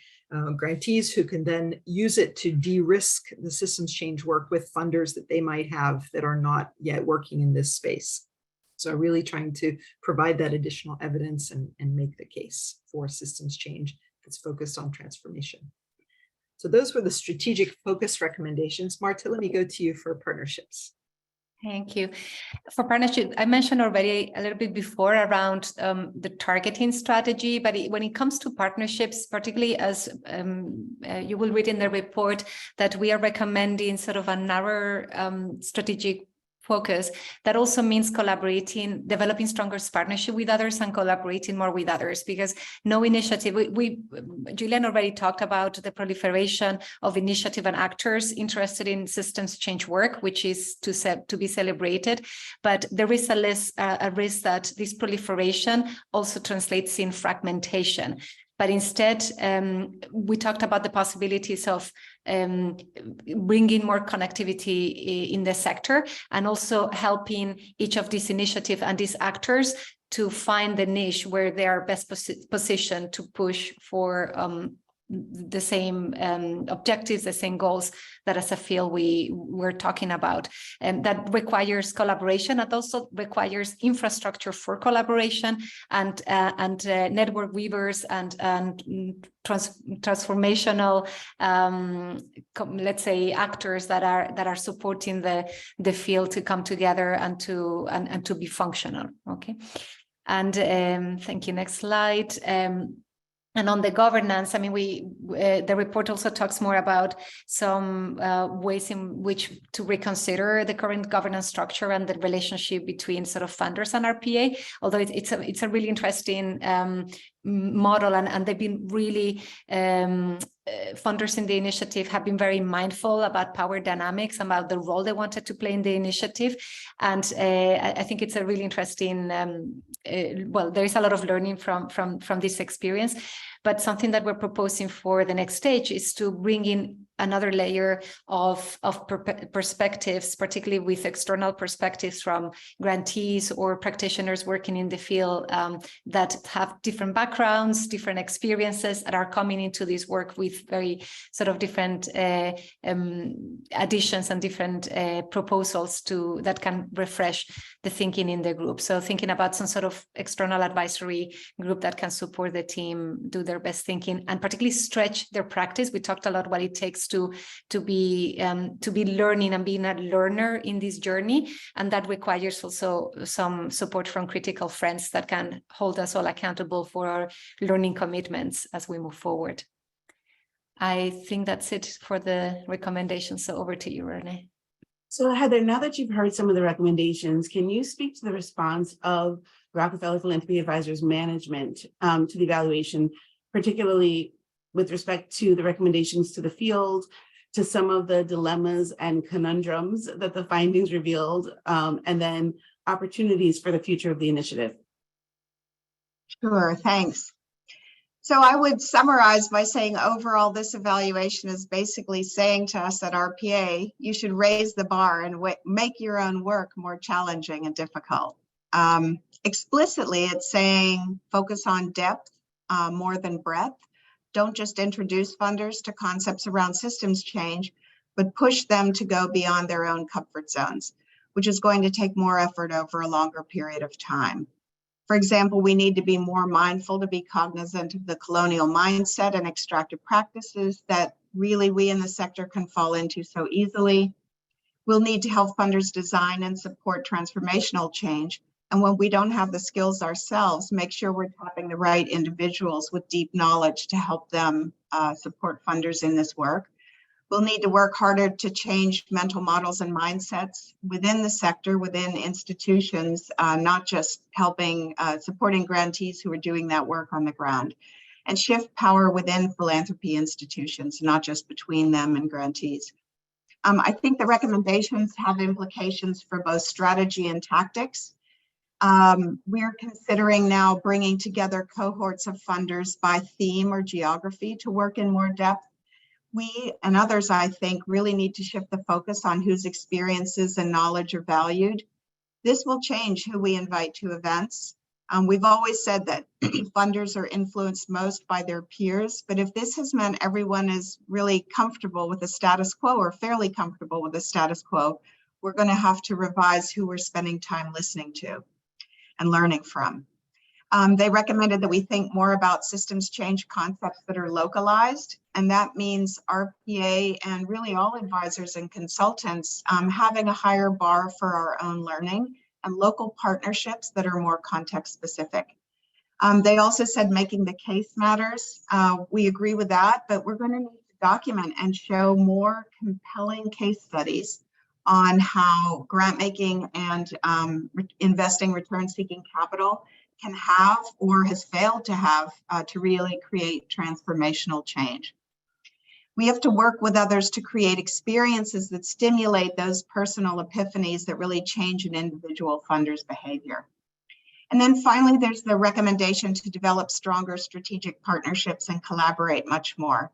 grantees who can then use it to de-risk the systems change work with funders that they might have that are not yet working in this space. So really trying to provide that additional evidence and make the case for systems change that's focused on transformation. So those were the strategic focus recommendations. Marta, let me go to you for partnerships. Thank you. For partnership, I mentioned already a little bit before around the targeting strategy, but when it comes to partnerships, particularly as you will read in the report, that we are recommending sort of a narrower strategic focus. That also means collaborating, developing stronger partnership with others and collaborating more with others, because no initiative, Julian already talked about the proliferation of initiative and actors interested in systems change work, which is to be celebrated. But there is a risk that this proliferation also translates in fragmentation. But instead, we talked about the possibilities of bringing more connectivity in the sector, and also helping each of these initiatives and these actors to find the niche where they are best positioned to push for the same objectives, the same goals that as a field we're talking about. And that requires collaboration, and also requires infrastructure for collaboration and network weavers and transformational, let's say, actors that are supporting the field to come together and to be functional. Okay, and thank you. Next slide. And on the governance, I mean, the report also talks more about some ways in which to reconsider the current governance structure and the relationship between sort of funders and RPA. Although it's a really interesting model, and they've been really funders in the initiative have been very mindful about power dynamics, about the role they wanted to play in the initiative. And I think it's a really interesting, well, there is a lot of learning from this experience. But something that we're proposing for the next stage is to bring in another layer of perspectives, particularly with external perspectives from grantees or practitioners working in the field that have different backgrounds, different experiences, and are coming into this work with very sort of different additions and different proposals that can refresh the thinking in the group. So thinking about some sort of external advisory group that can support the team, do their best thinking, and particularly stretch their practice. We talked a lot what it takes to be learning and being a learner in this journey, and that requires also some support from critical friends that can hold us all accountable for our learning commitments as we move forward. I think that's it for the recommendations. So over to you, Renee. So Heather, now that you've heard some of the recommendations, can you speak to the response of Rockefeller Philanthropy Advisors management to the evaluation, particularly with respect to the recommendations to the field, to some of the dilemmas and conundrums that the findings revealed, and then opportunities for the future of the initiative? Sure, thanks. So I would summarize by saying overall, this evaluation is basically saying to us at RPA, you should raise the bar and make your own work more challenging and difficult. Explicitly, it's saying focus on depth more than breadth. Don't just introduce funders to concepts around systems change, but push them to go beyond their own comfort zones, which is going to take more effort over a longer period of time. For example, we need to be more mindful to be cognizant of the colonial mindset and extractive practices that really we in the sector can fall into so easily. We'll need to help funders design and support transformational change. And when we don't have the skills ourselves, make sure we're tapping the right individuals with deep knowledge to help them support funders in this work. We'll need to work harder to change mental models and mindsets within the sector, within institutions, not just supporting grantees who are doing that work on the ground, and shift power within philanthropy institutions, not just between them and grantees. I think the recommendations have implications for both strategy and tactics. We're considering now bringing together cohorts of funders by theme or geography to work in more depth. We and others, I think, really need to shift the focus on whose experiences and knowledge are valued. This will change who we invite to events. We've always said that funders are influenced most by their peers, but if this has meant everyone is really comfortable with the status quo or fairly comfortable with the status quo, we're going to have to revise who we're spending time listening to and learning from. They recommended that we think more about systems change concepts that are localized, and that means RPA and really all advisors and consultants having a higher bar for our own learning and local partnerships that are more context specific. They also said making the case matters. We agree with that, but we're going to need to document and show more compelling case studies on how grant making and investing return-seeking capital can have or has failed to have to really create transformational change. We have to work with others to create experiences that stimulate those personal epiphanies that really change an individual funder's behavior. And then finally, there's the recommendation to develop stronger strategic partnerships and collaborate much more.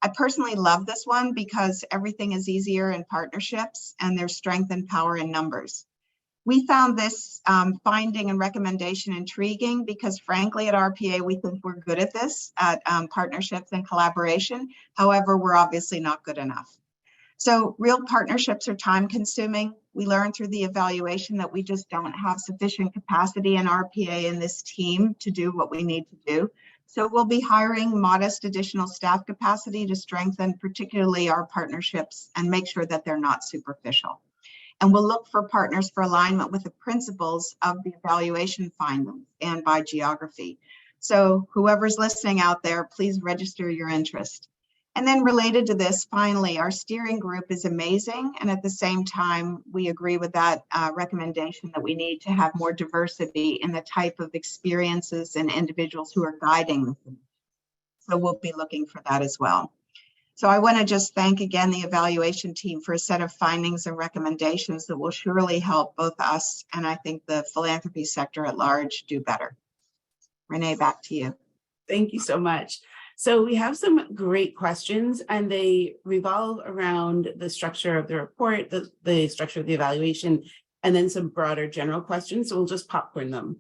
I personally love this one because everything is easier in partnerships and there's strength and power in numbers. We found this finding and recommendation intriguing because frankly at RPA, we think we're good at this, at partnerships and collaboration. However, we're obviously not good enough. So real partnerships are time consuming. We learned through the evaluation that we just don't have sufficient capacity in RPA in this team to do what we need to do. So we'll be hiring modest additional staff capacity to strengthen particularly our partnerships and make sure that they're not superficial. And we'll look for partners for alignment with the principles of the evaluation findings and by geography. So whoever's listening out there, please register your interest. And then related to this, finally, our steering group is amazing. And at the same time, we agree with that recommendation that we need to have more diversity in the type of experiences and individuals who are guiding them. So we'll be looking for that as well. So I want to just thank again the evaluation team for a set of findings and recommendations that will surely help both us and I think the philanthropy sector at large do better. Renee, back to you. Thank you so much. So we have some great questions and they revolve around the structure of the report, the structure of the evaluation, and then some broader general questions. So we'll just popcorn them.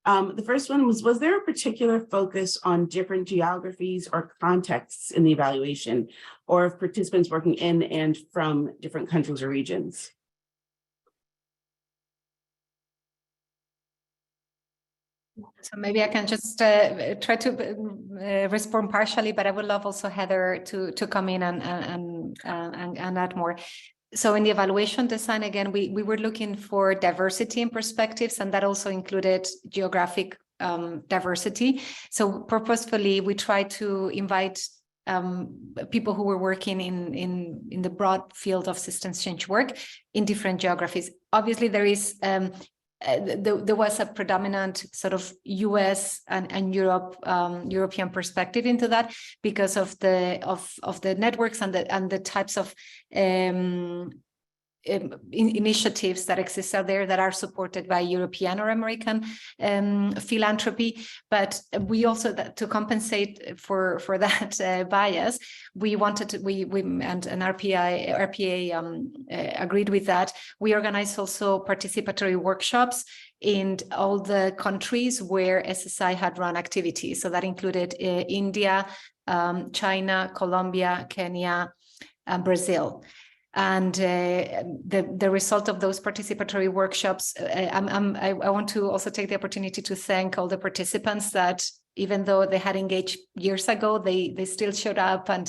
The first one was there a particular focus on different geographies or contexts in the evaluation, or of participants working in and from different countries or regions? So maybe I can just try to respond partially, but I would love also Heather to come in and add more. So in the evaluation design, again, we were looking for diversity in perspectives, and that also included geographic diversity. So purposefully, we tried to invite people who were working in the broad field of systems change work in different geographies. Obviously, there is there was a predominant sort of US and European perspective into that because of the networks and the types of initiatives that exist out there that are supported by European or American philanthropy. But we also, to compensate for that bias, we wanted to, we and RPA agreed with that. We organized also participatory workshops in all the countries where SSI had run activities. So that included India, China, Colombia, Kenya, and Brazil. And the result of those participatory workshops, I want to also take the opportunity to thank all the participants that, even though they had engaged years ago, they still showed up and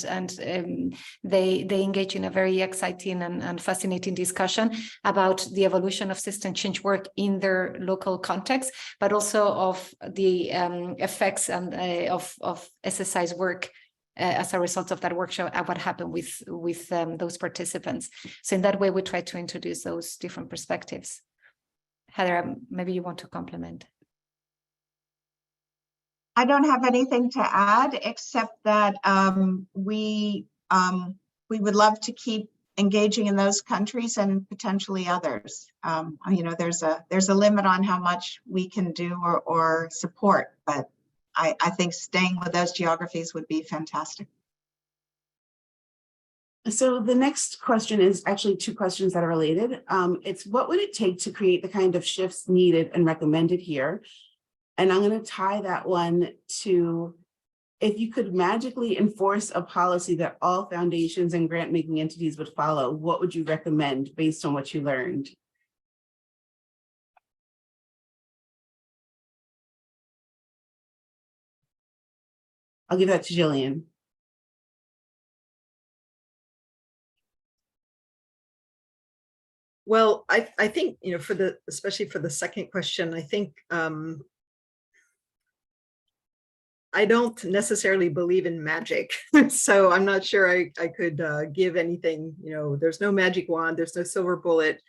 they engage in a very exciting and fascinating discussion about the evolution of system change work in their local context, but also of the effects and of SSI's work as a result of that workshop and what happened with those participants. So in that way, we try to introduce those different perspectives. Heather, maybe you want to complement. I don't have anything to add except that we would love to keep engaging in those countries and potentially others. You know, there's a limit on how much we can do or support, but I think staying with those geographies would be fantastic. So the next question is actually two questions that are related. It's what would it take to create the kind of shifts needed and recommended here? And I'm going to tie that one to, if you could magically enforce a policy that all foundations and grant-making entities would follow, what would you recommend based on what you learned? I'll give that to Jillian. Well, I think, you know, especially for the second question, I think I don't necessarily believe in magic. So I'm not sure I could give anything, you know, there's no magic wand, there's no silver bullet.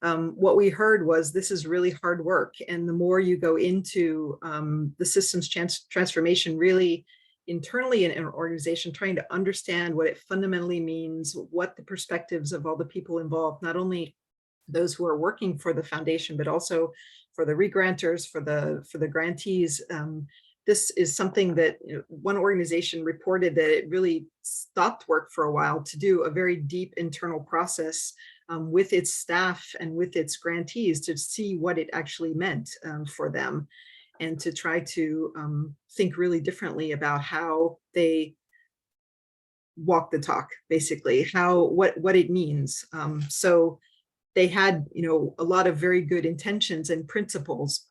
What we heard was this is really hard work. And the more you go into the systems transformation, really internally in an organization, trying to understand what it fundamentally means, what the perspectives of all the people involved, not only those who are working for the foundation, but also for the regranters, for the grantees. This is something that, you know, one organization reported that it really stopped work for a while to do a very deep internal process with its staff and with its grantees to see what it actually meant for them, and to try to think really differently about how they walk the talk, basically, what it means. So they had, you know, a lot of very good intentions and principles,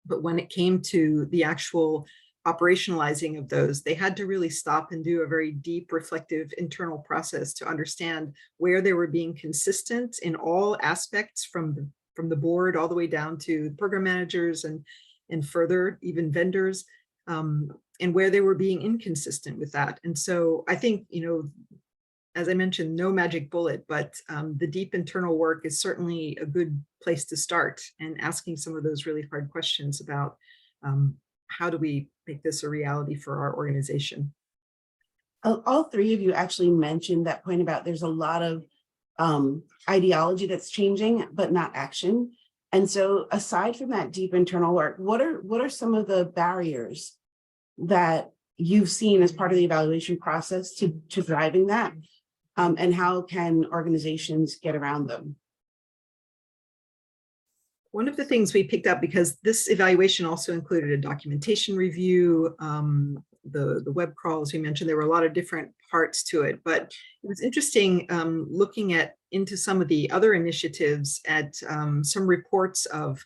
but when it came to the actual operationalizing of those, they had to really stop and do a very deep, reflective internal process to understand where they were being consistent in all aspects, from the board all the way down to program managers and further even vendors, and where they were being inconsistent with that. And so I think, you know, as I mentioned, no magic bullet, but the deep internal work is certainly a good place to start, and asking some of those really hard questions about how do we make this a reality for our organization. All three of you actually mentioned that point about there's a lot of ideology that's changing, but not action. And so aside from that deep internal work, what are some of the barriers that you've seen as part of the evaluation process to driving that? And how can organizations get around them? One of the things we picked up, because this evaluation also included a documentation review, the web crawls we mentioned, there were a lot of different parts to it, but it was interesting looking into some of the other initiatives at some reports of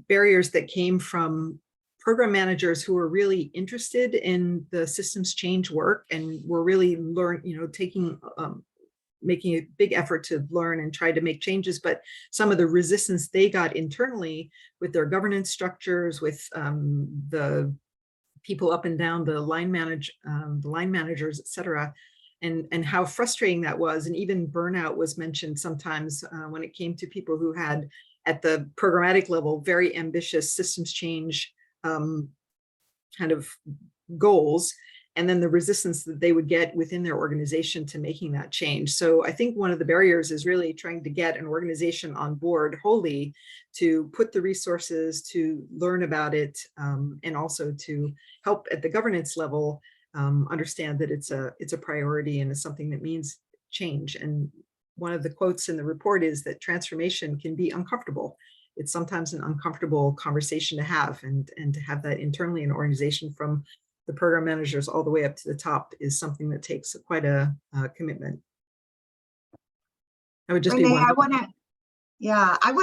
barriers that came from program managers who were really interested in the systems change work and were really making a big effort to learn and try to make changes, but some of the resistance they got internally with their governance structures, with the people up and down the line managers, et cetera, and how frustrating that was. And even burnout was mentioned sometimes when it came to people who had, at the programmatic level, very ambitious systems change kind of goals, and then the resistance that they would get within their organization to making that change. So I think one of the barriers is really trying to get an organization on board wholly to put the resources to learn about it, and also to help at the governance level understand that it's a priority and it's something that means change. And one of the quotes in the report is that transformation can be uncomfortable. It's sometimes an uncomfortable conversation to have, and to have that internally in an organization, from the program managers all the way up to the top, is something that takes quite a commitment. I would just Renee, be I want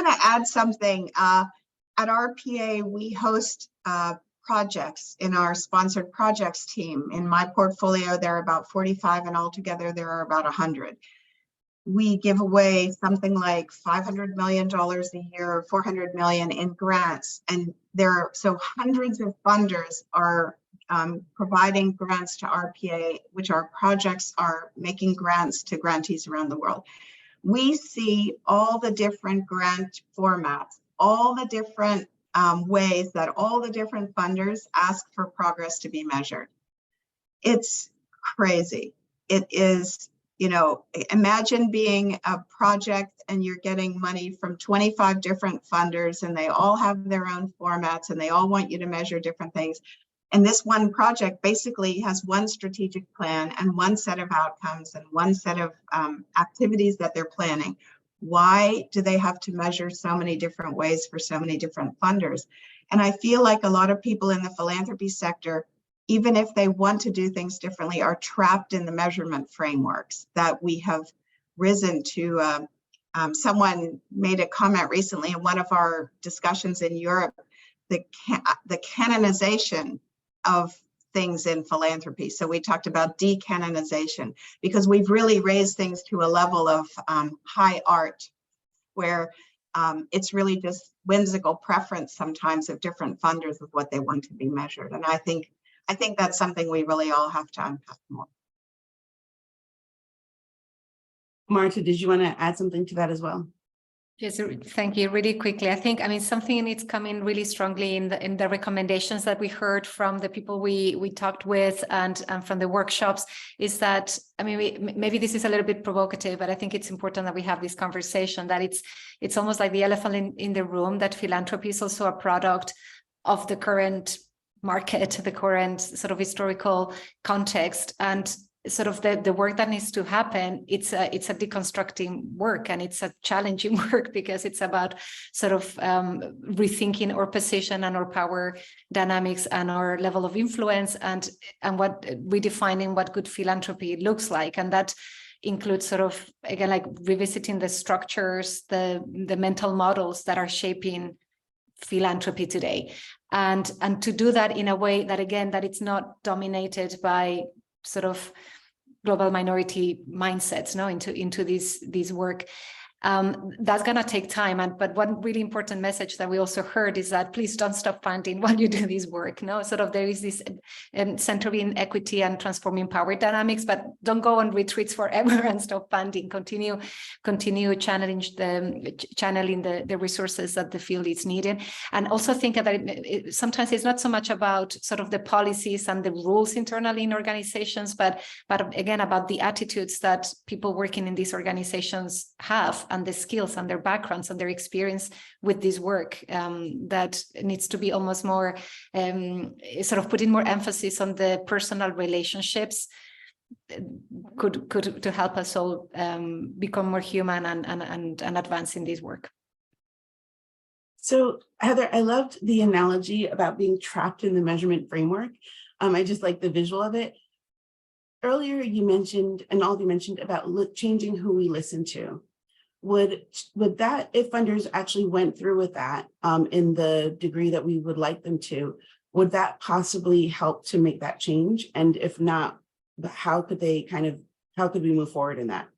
to add something. At RPA, we host projects in our sponsored projects team. In my portfolio, there are about 45, and altogether there are about 100. We give away something like $500 million a year, 400 million in grants. And so hundreds of funders are providing grants to RPA, which our projects are making grants to grantees around the world. We see all the different grant formats, all the different ways that all the different funders ask for progress to be measured. It's crazy. It is You know, imagine being a project and you're getting money from 25 different funders and they all have their own formats and they all want you to measure different things. And this one project basically has one strategic plan and one set of outcomes and one set of activities that they're planning. Why do they have to measure so many different ways for so many different funders? And I feel like a lot of people in the philanthropy sector, even if they want to do things differently, are trapped in the measurement frameworks that we have risen to. Someone made a comment recently in one of our discussions in Europe, the canonization of things in philanthropy. So we talked about decanonization because we've really raised things to a level of high art where it's really just whimsical preference sometimes of different funders of what they want to be measured. And I think that's something we really all have to unpack more. Marta, did you want to add something to that as well? Yes, thank you. Really quickly, I think, I mean, something it's coming really strongly in the recommendations that we heard from the people we talked with and from the workshops is that, I mean, maybe this is a little bit provocative, but I think it's important that we have this conversation, that it's almost like the elephant in the room, that philanthropy is also a product of the current market, the current sort of historical context, and sort of the work that needs to happen. It's a deconstructing work, and it's a challenging work because it's about sort of rethinking our position and our power dynamics and our level of influence, and what redefining what good philanthropy looks like. And that includes sort of, again, like revisiting the structures, the mental models that are shaping philanthropy today, and to do that in a way that, again, that it's not dominated by sort of global minority mindsets, no, into these work. That's going to take time. But one really important message that we also heard is that please don't stop funding while you do this work. No, sort of there is this centering equity and transforming power dynamics, but don't go on retreats forever and stop funding. Continue channeling the resources that the field is needing. And also think that sometimes it's not so much about sort of the policies and the rules internally in organizations, but again, about the attitudes that people working in these organizations have, and the skills and their backgrounds and their experience with this work, that needs to be almost more sort of putting more emphasis on the personal relationships could to help us all become more human and advance in this work. So Heather, I loved the analogy about being trapped in the measurement framework. I just like the visual of it. Earlier you mentioned, and all of you mentioned, about changing who we listen to. Would that, if funders actually went through with that in the degree that we would like them to, would that possibly help to make that change? And if not, how could we move forward in that?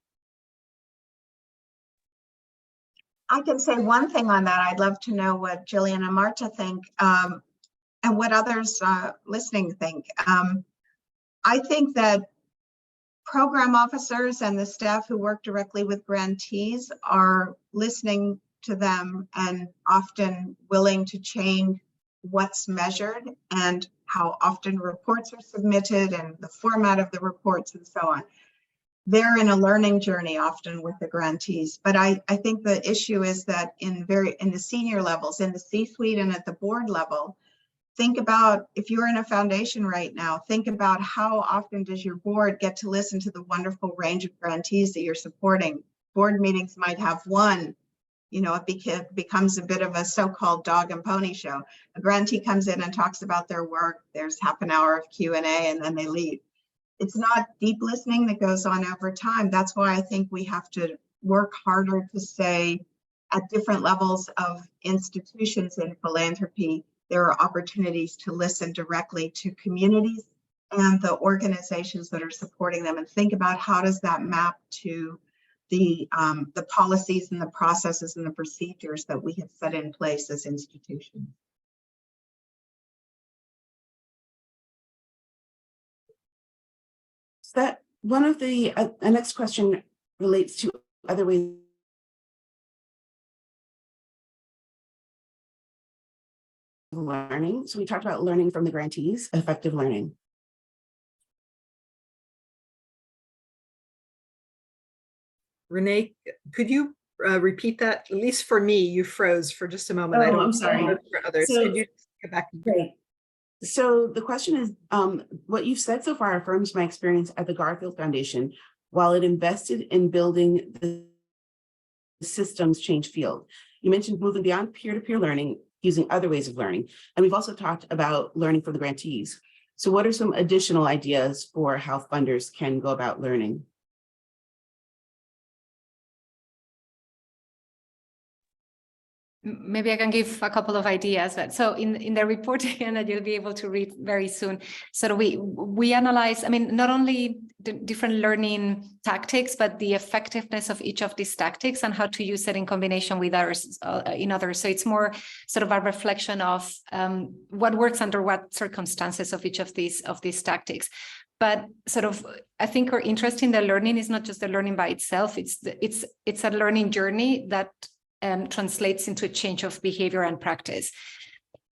I can say one thing on that. I'd love to know what Jillian and Marta think, and what others listening think. I think that program officers and the staff who work directly with grantees are listening to them and often willing to change what's measured and how often reports are submitted and the format of the reports and so on. They're in a learning journey often with the grantees, but I think the issue is that in the senior levels, in the C-suite and at the board level, think about, if you're in a foundation right now, think about how often does your board get to listen to the wonderful range of grantees that you're supporting. Board meetings might have one, you know, it becomes a bit of a so-called dog and pony show. A grantee comes in and talks about their work. There's half an hour of Q&A and then they leave. It's not deep listening that goes on over time. That's why I think we have to work harder to say at different levels of institutions in philanthropy, there are opportunities to listen directly to communities and the organizations that are supporting them, and think about how does that map to the policies and the processes and the procedures that we have set in place as institutions. So that one of the next question relates to other ways of learning. So we talked about learning from the grantees, effective learning. Renee, could you repeat that? At least for me, you froze for just a moment. I Oh, don't I'm sorry. know for others. So- Could you go back? Great. So the question is, what you've said so far affirms my experience at the Garfield Foundation. While it invested in building the systems change field, you mentioned moving beyond peer-to-peer learning, using other ways of learning. And we've also talked about learning for the grantees. So what are some additional ideas for how funders can go about learning? Maybe I can give a couple of ideas. So in the report again that you'll be able to read very soon. So we analyze, I mean, not only the different learning tactics, but the effectiveness of each of these tactics and how to use it in combination with others in others. So it's more sort of a reflection of what works under what circumstances of each of these tactics. But sort of, I think our interest in the learning is not just the learning by itself. It's a learning journey that translates into a change of behavior and practice.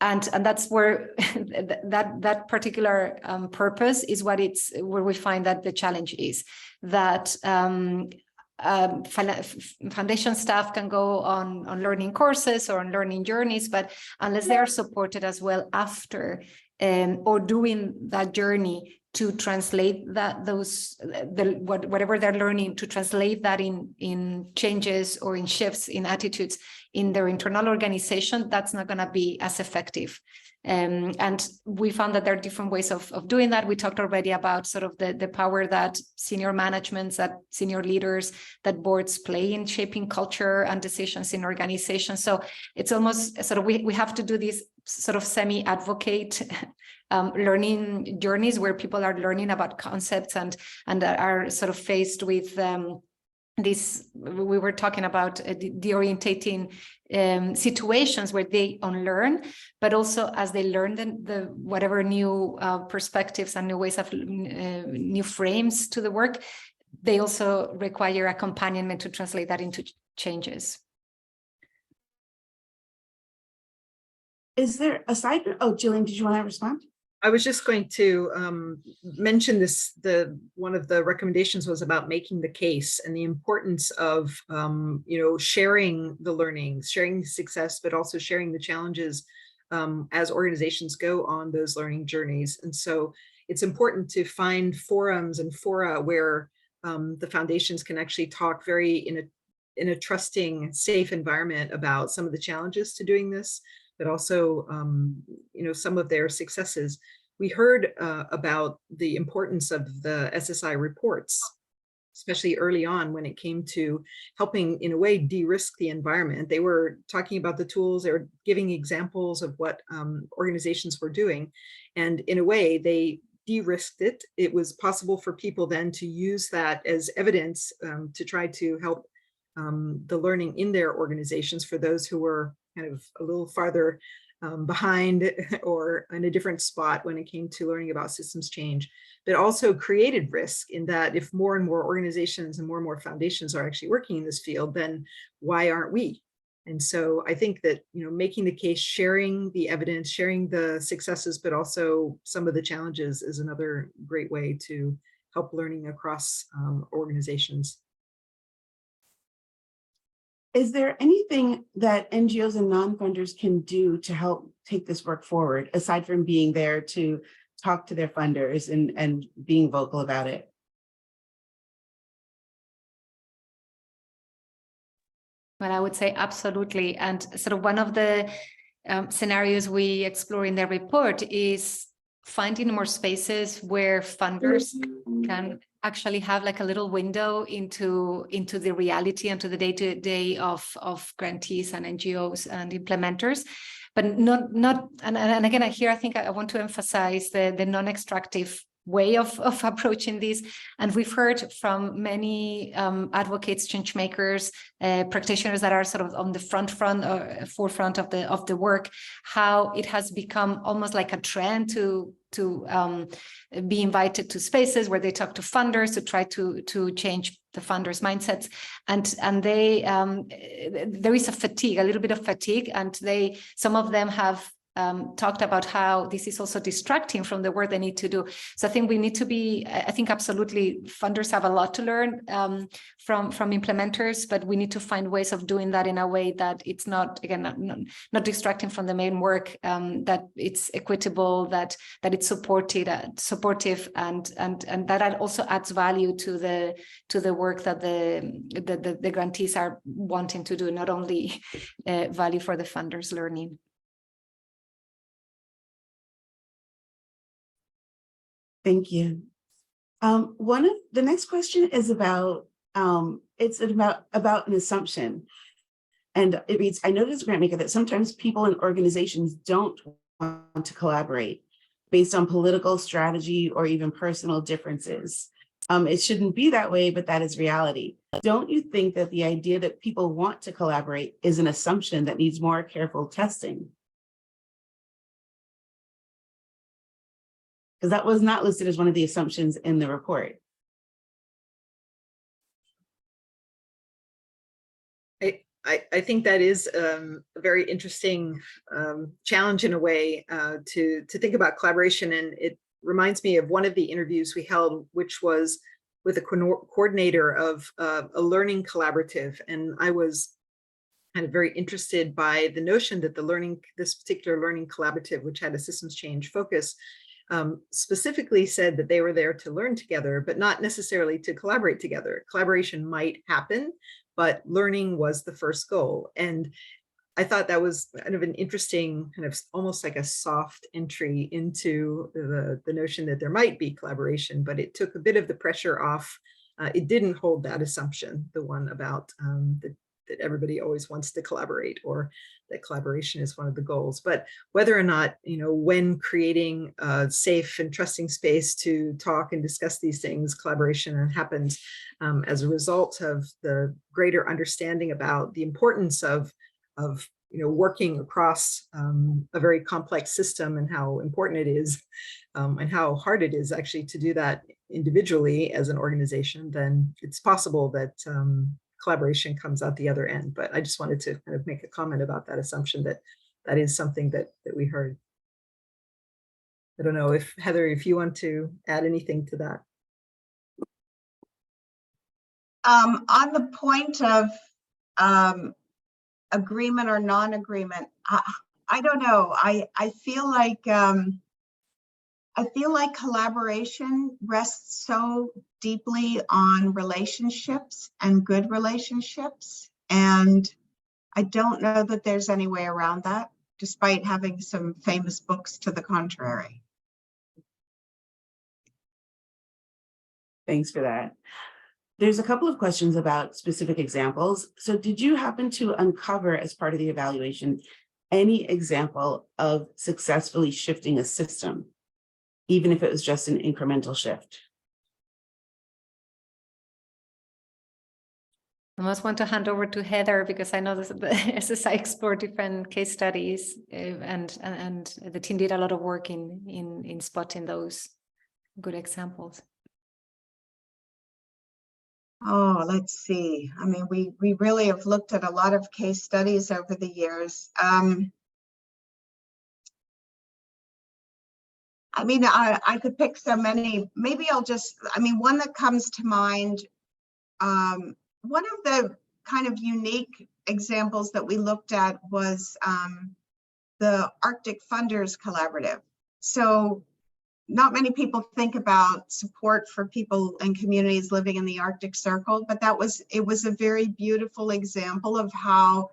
And that's where that particular purpose is where we find that the challenge is that foundation staff can go on learning courses or on learning journeys, but unless they are supported as well after or doing that journey to translate whatever they're learning, to translate that in changes or in shifts in attitudes in their internal organization, that's not going to be as effective. And we found that there are different ways of doing that. We talked already about sort of the power that senior managements, that senior leaders, that boards play in shaping culture and decisions in organizations. So it's almost sort of, we have to do these sort of semi-advocate learning journeys where people are learning about concepts and are sort of faced with this. We were talking about the orientating situations where they unlearn, but also as they learn the whatever new perspectives and new ways of new frames to the work, they also require accompaniment to translate that into changes. Is there, aside from, oh, Jillian, did you want to respond? I was just going to mention this, one of the recommendations was about making the case and the importance of, sharing the learnings, sharing the success, but also sharing the challenges as organizations go on those learning journeys. And so it's important to find forums and fora where the foundations can actually talk very in a trusting, safe environment about some of the challenges to doing this, but also, some of their successes. We heard about the importance of the SSI reports, especially early on when it came to helping, in a way, de-risk the environment. They were talking about the tools, they were giving examples of what organizations were doing. And in a way, they de-risked it. It was possible for people then to use that as evidence to try to help the learning in their organizations for those who were kind of a little farther behind or in a different spot when it came to learning about systems change, but also created risk in that if more and more organizations and more foundations are actually working in this field, then why aren't we? And so I think that, making the case, sharing the evidence, sharing the successes, but also some of the challenges is another great way to help learning across organizations. Is there anything that NGOs and non-funders can do to help take this work forward, aside from being there to talk to their funders and being vocal about it? Well, I would say absolutely. And sort of one of the scenarios we explore in the report is finding more spaces where funders can actually have like a little window into the reality and to the day-to-day of grantees and NGOs and implementers, but not and again here I think I want to emphasize the non-extractive way of approaching this. And we've heard from many advocates, change makers, practitioners that are sort of on the forefront of the work, how it has become almost like a trend to be invited to spaces where they talk to funders to try to change the funders' mindsets, and they there is a little bit of fatigue, and some of them have talked about how this is also distracting from the work they need to do. So I think we need to be, I think absolutely funders have a lot to learn from implementers, but we need to find ways of doing that in a way that it's not, again, not distracting from the main work, that it's equitable, that it's supportive, and that also adds value to the work that the grantees are wanting to do, not only value for the funders learning. Thank you. One of the next question is about it's about an assumption, and it reads: I noticed, Grantmaker, that sometimes people and organizations don't want to collaborate based on political strategy or even personal differences. It shouldn't be that way, but that is reality. Don't you think that the idea that people want to collaborate is an assumption that needs more careful testing? Because that was not listed as one of the assumptions in the report. I think that is a very interesting challenge in a way to think about collaboration. And it reminds me of one of the interviews we held, which was with a coordinator of a learning collaborative. And I was kind of very interested by the notion that this particular learning collaborative, which had a systems change focus, specifically said that they were there to learn together, but not necessarily to collaborate together. Collaboration might happen, but learning was the first goal. And I thought that was kind of an interesting, kind of almost like a soft entry into the notion that there might be collaboration, but it took a bit of the pressure off. It didn't hold that assumption, the one about that everybody always wants to collaborate, or that collaboration is one of the goals. But whether or not, when creating a safe and trusting space to talk and discuss these things, collaboration happens as a result of the greater understanding about the importance of working across a very complex system, and how important it is and how hard it is actually to do that individually as an organization, then it's possible that collaboration comes out the other end. But I just wanted to kind of make a comment about that assumption that is something that we heard. I don't know if Heather, if you want to add anything to that. On the point of agreement or non-agreement, I don't know. I feel like collaboration rests so deeply on relationships and good relationships, and I don't know that there's any way around that, despite having some famous books to the contrary. Thanks for that. There's a couple of questions about specific examples. So did you happen to uncover, as part of the evaluation, any example of successfully shifting a system, even if it was just an incremental shift? I almost want to hand over to Heather, because I know the SSI explored different case studies, and the team did a lot of work in spotting those good examples. Oh, let's see. I mean, we really have looked at a lot of case studies over the years. I mean, I could pick so many. Maybe I'll just, one that comes to mind, one of the kind of unique examples that we looked at was the Arctic Funders Collaborative. So not many people think about support for people and communities living in the Arctic Circle, but it was a very beautiful example of how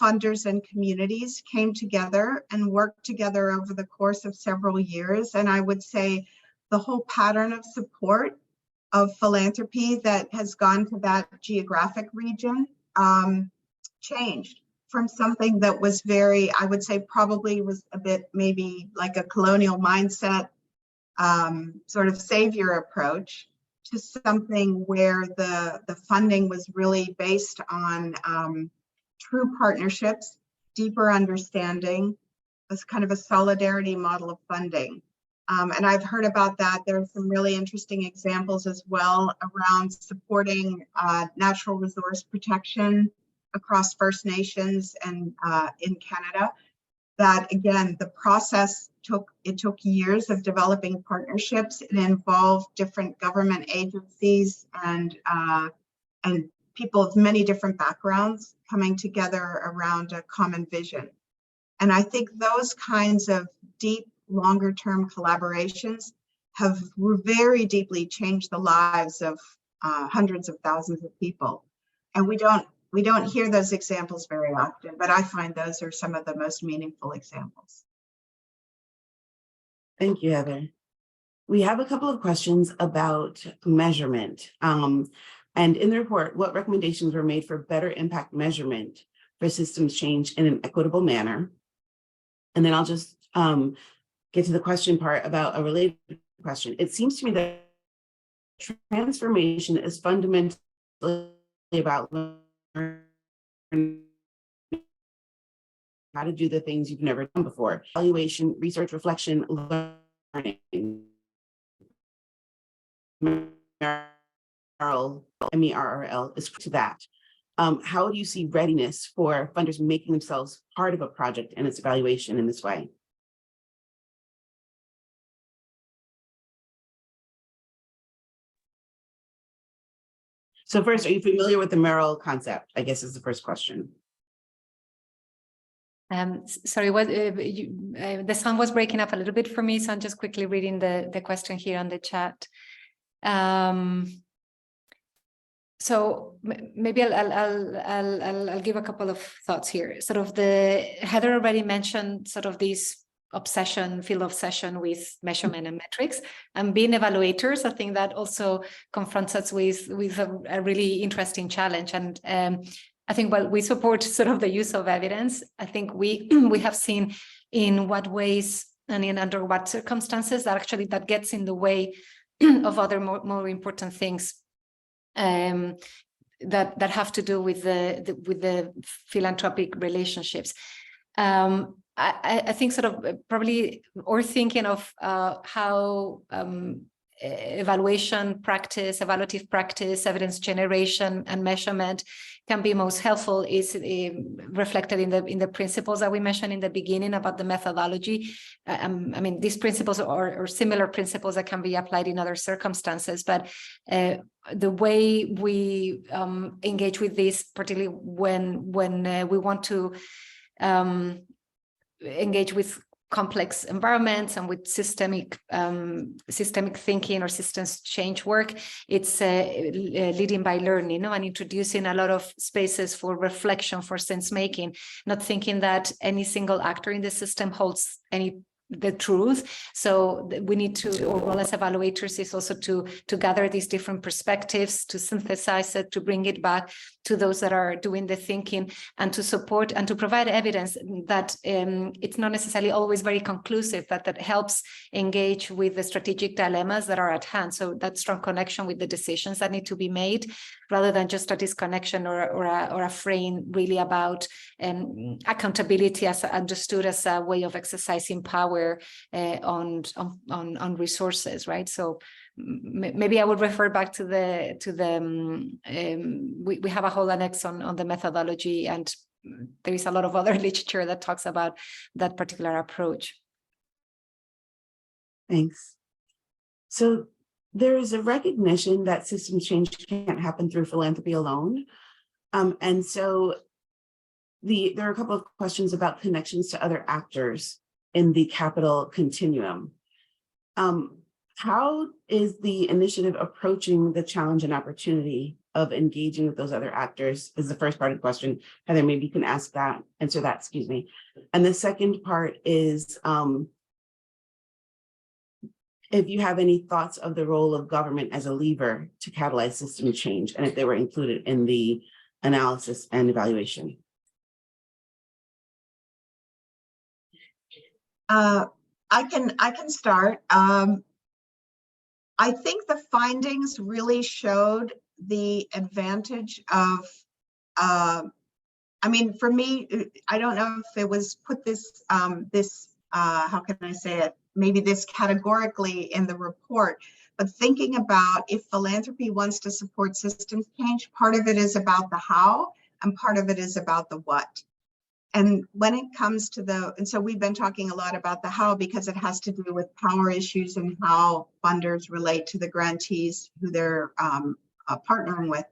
funders and communities came together and worked together over the course of several years. And I would say the whole pattern of support of philanthropy that has gone to that geographic region changed from something that was very, I would say probably was a bit maybe like a colonial mindset sort of savior approach, to something where the funding was really based on true partnerships, deeper understanding, as kind of a solidarity model of funding. And I've heard about that. There are some really interesting examples as well around supporting natural resource protection across First Nations and in Canada. that again, the process took years of developing partnerships. It involved different government agencies and people of many different backgrounds coming together around a common vision. And I think those kinds of deep, longer term collaborations have very deeply changed the lives of hundreds of thousands of people. And we don't hear those examples very often, but I find those are some of the most meaningful examples. Thank you, Heather. We have a couple of questions about measurement. And in the report, what recommendations were made for better impact measurement for systems change in an equitable manner? And then I'll just get to the question part about a related question. It seems to me that transformation is fundamentally about learning how to do the things you've never done before. Evaluation, research, reflection, learning. MERRL is to that. How do you see readiness for funders making themselves part of a project and its evaluation in this way? So first, are you familiar with the MERRL concept? I guess is the first question. Sorry, what the sound was breaking up a little bit for me, so I'm just quickly reading the question here on the chat. So maybe I'll give a couple of thoughts here. Sort of Heather already mentioned sort of this field obsession with measurement and metrics, and being evaluators, I think that also confronts us with a really interesting challenge. And I think while we support sort of the use of evidence, I think we have seen in what ways and under what circumstances that gets in the way of other more important things that have to do with the philanthropic relationships. I think sort of probably, or thinking of how evaluative practice, evidence generation, and measurement can be most helpful is reflected in the principles that we mentioned in the beginning about the methodology. I mean, these principles or similar principles that can be applied in other circumstances, but the way we engage with this, particularly when we want to engage with complex environments and with systemic thinking or systems change work, it's leading by learning, and introducing a lot of spaces for reflection, for sense making, not thinking that any single actor in the system holds the truth. So we need to, or role as evaluators is also to gather these different perspectives, to synthesize it, to bring it back to those that are doing the thinking, and to support and to provide evidence that it's not necessarily always very conclusive, but that helps engage with the strategic dilemmas that are at hand. So that strong connection with the decisions that need to be made, rather than just a disconnection or a frame really about accountability as understood as a way of exercising power on resources, right? So maybe I would refer back to we have a whole annex on the methodology, and there is a lot of other literature that talks about that particular approach. Thanks. So there is a recognition that systems change can't happen through philanthropy alone. And so there are a couple of questions about connections to other actors in the capital continuum. How is the initiative approaching the challenge and opportunity of engaging with those other actors is the first part of the question. Heather, maybe you can answer that, excuse me. And the second part is, if you have any thoughts of the role of government as a lever to catalyze system change, and if they were included in the analysis and evaluation. I can start. I think the findings really showed the advantage of, I mean, for me, I don't know if it was put this, how can I say it? Maybe this categorically in the report, but thinking about if philanthropy wants to support systems change, part of it is about the how and part of it is about the what. And when it comes to and so we've been talking a lot about the how, because it has to do with power issues and how funders relate to the grantees who they're partnering with.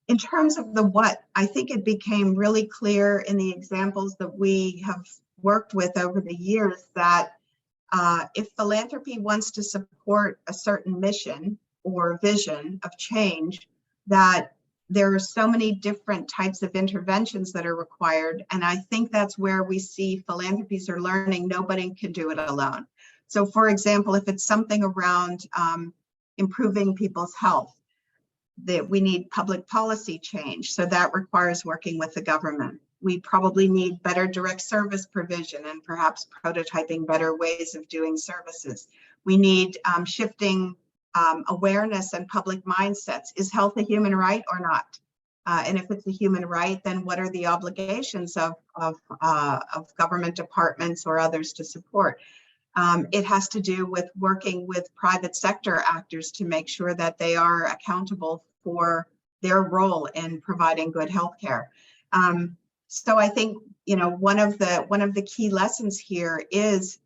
In terms of the what, I think it became really clear in the examples that we have worked with over the years that if philanthropy wants to support a certain mission or vision of change, that there are so many different types of interventions that are required. And I think that's where we see philanthropies are learning nobody can do it alone. So for example, if it's something around improving people's health, that we need public policy change. So that requires working with the government. We probably need better direct service provision and perhaps prototyping better ways of doing services. We need shifting awareness and public mindsets. Is health a human right or not? And if it's a human right, then what are the obligations of government departments or others to support? It has to do with working with private sector actors to make sure that they are accountable for their role in providing good healthcare. So I think, you know, one of the key lessons here is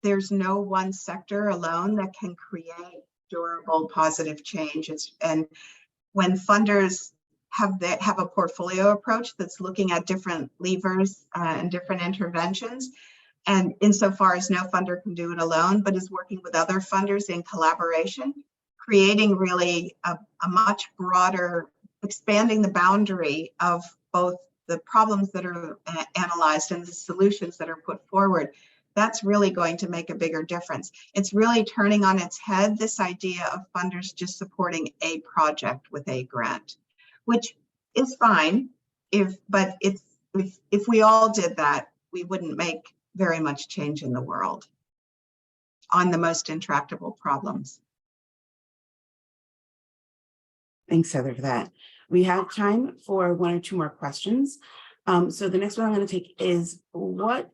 there's no one sector alone that can create durable positive change. And when funders have a portfolio approach that's looking at different levers and different interventions, and insofar as no funder can do it alone, but is working with other funders in collaboration, creating really a much broader, expanding the boundary of both the problems that are analyzed and the solutions that are put forward, that's really going to make a bigger difference. It's really turning on its head this idea of funders just supporting a project with a grant, which is fine, but if we all did that, we wouldn't make very much change in the world on the most intractable problems. Thanks, Heather, for that. We have time for one or two more questions. So the next one I'm going to take is what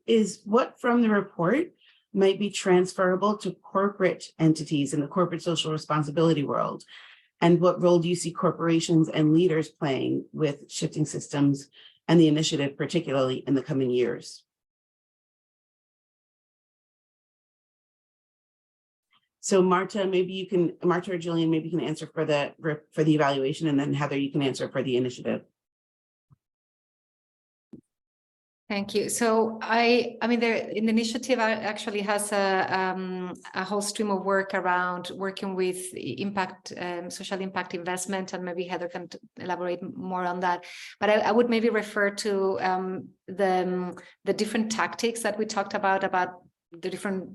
from the report might be transferable to corporate entities in the corporate social responsibility world? And what role do you see corporations and leaders playing with shifting systems and the initiative, particularly in the coming years? So Marta or Jillian, maybe you can answer for the evaluation, and then Heather, you can answer for the initiative. Thank you. So I mean, the initiative actually has a whole stream of work around working with impact, social impact investment, and maybe Heather can elaborate more on that. But I would maybe refer to the different tactics that we talked about the different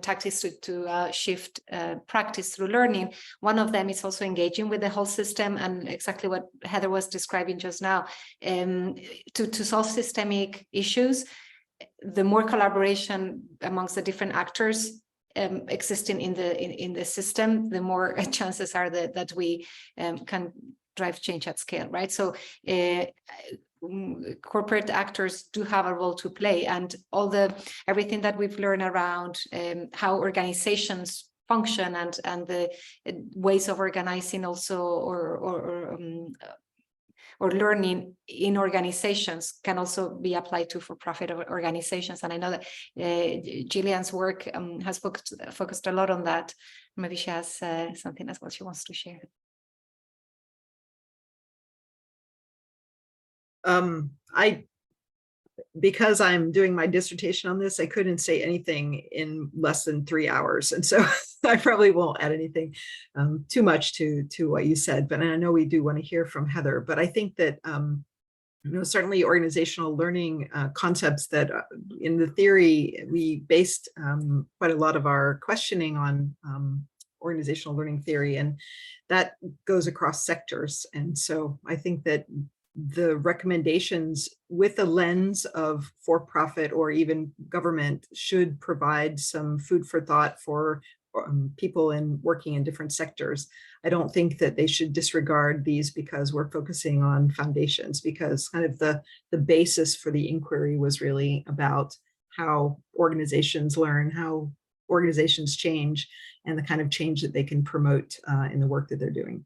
tactics to shift practice through learning. One of them is also engaging with the whole system, and exactly what Heather was describing just now. To solve systemic issues, the more collaboration amongst the different actors existing in the system, the more chances are that we can drive change at scale, right? So corporate actors do have a role to play, and everything that we've learned around how organizations function and the ways of organizing also or learning in organizations can also be applied to for-profit organizations. And I know that Jillian's work has focused a lot on that. Maybe she has something as well she wants to share. Because I'm doing my dissertation on this, I couldn't say anything in less than 3 hours. And so I probably won't add anything too much to what you said, but I know we do want to hear from Heather. But I think that, certainly organizational learning concepts that in the theory, we based quite a lot of our questioning on organizational learning theory, and that goes across sectors. And so I think that the recommendations with a lens of for-profit or even government should provide some food for thought for people working in different sectors. I don't think that they should disregard these because we're focusing on foundations, because kind of the basis for the inquiry was really about how organizations learn, how organizations change, and the kind of change that they can promote in the work that they're doing.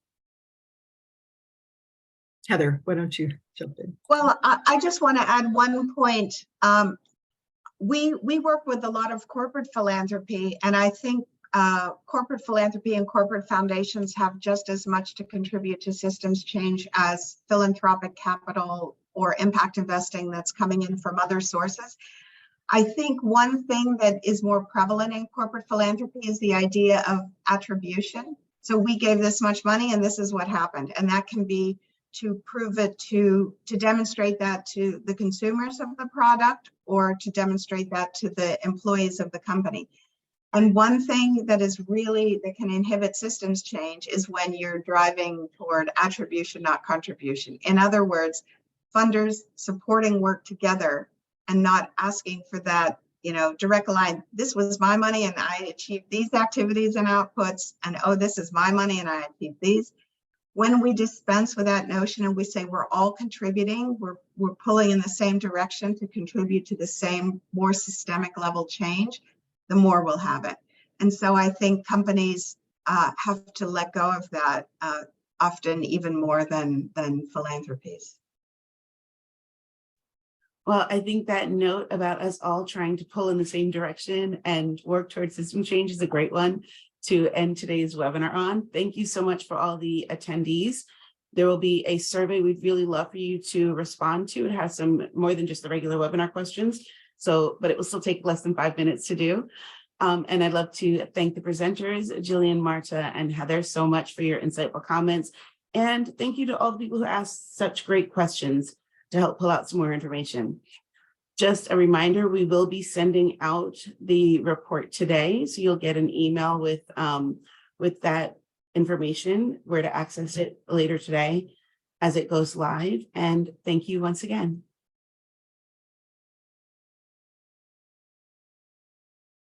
Heather, why don't you jump in? Well, I just want to add one point. We work with a lot of corporate philanthropy, and I think corporate philanthropy and corporate foundations have just as much to contribute to systems change as philanthropic capital or impact investing that's coming in from other sources. I think one thing that is more prevalent in corporate philanthropy is the idea of attribution. So we gave this much money and this is what happened. And that can be to prove it, to demonstrate that to the consumers of the product or to demonstrate that to the employees of the company. And one thing that is really, that can inhibit systems change is when you're driving toward attribution, not contribution. In other words, funders supporting work together and not asking for that, direct line. This was my money and I achieved these activities and outputs, and oh, this is my money and I achieved these. When we dispense with that notion and we say we're all contributing, we're pulling in the same direction to contribute to the same more systemic level change, the more we'll have it. And so I think companies have to let go of that often even more than philanthropies. Well, I think that note about us all trying to pull in the same direction and work towards system change is a great one to end today's webinar on. Thank you so much for all the attendees. There will be a survey we'd really love for you to respond to. It has some more than just the regular webinar questions. But it will still take less than 5 minutes to do. And I'd love to thank the presenters, Jillian, Marta, and Heather so much for your insightful comments. And thank you to all the people who asked such great questions to help pull out some more information. Just a reminder, we will be sending out the report today. So you'll get an email with that information, where to access it later today as it goes live. And thank you once again.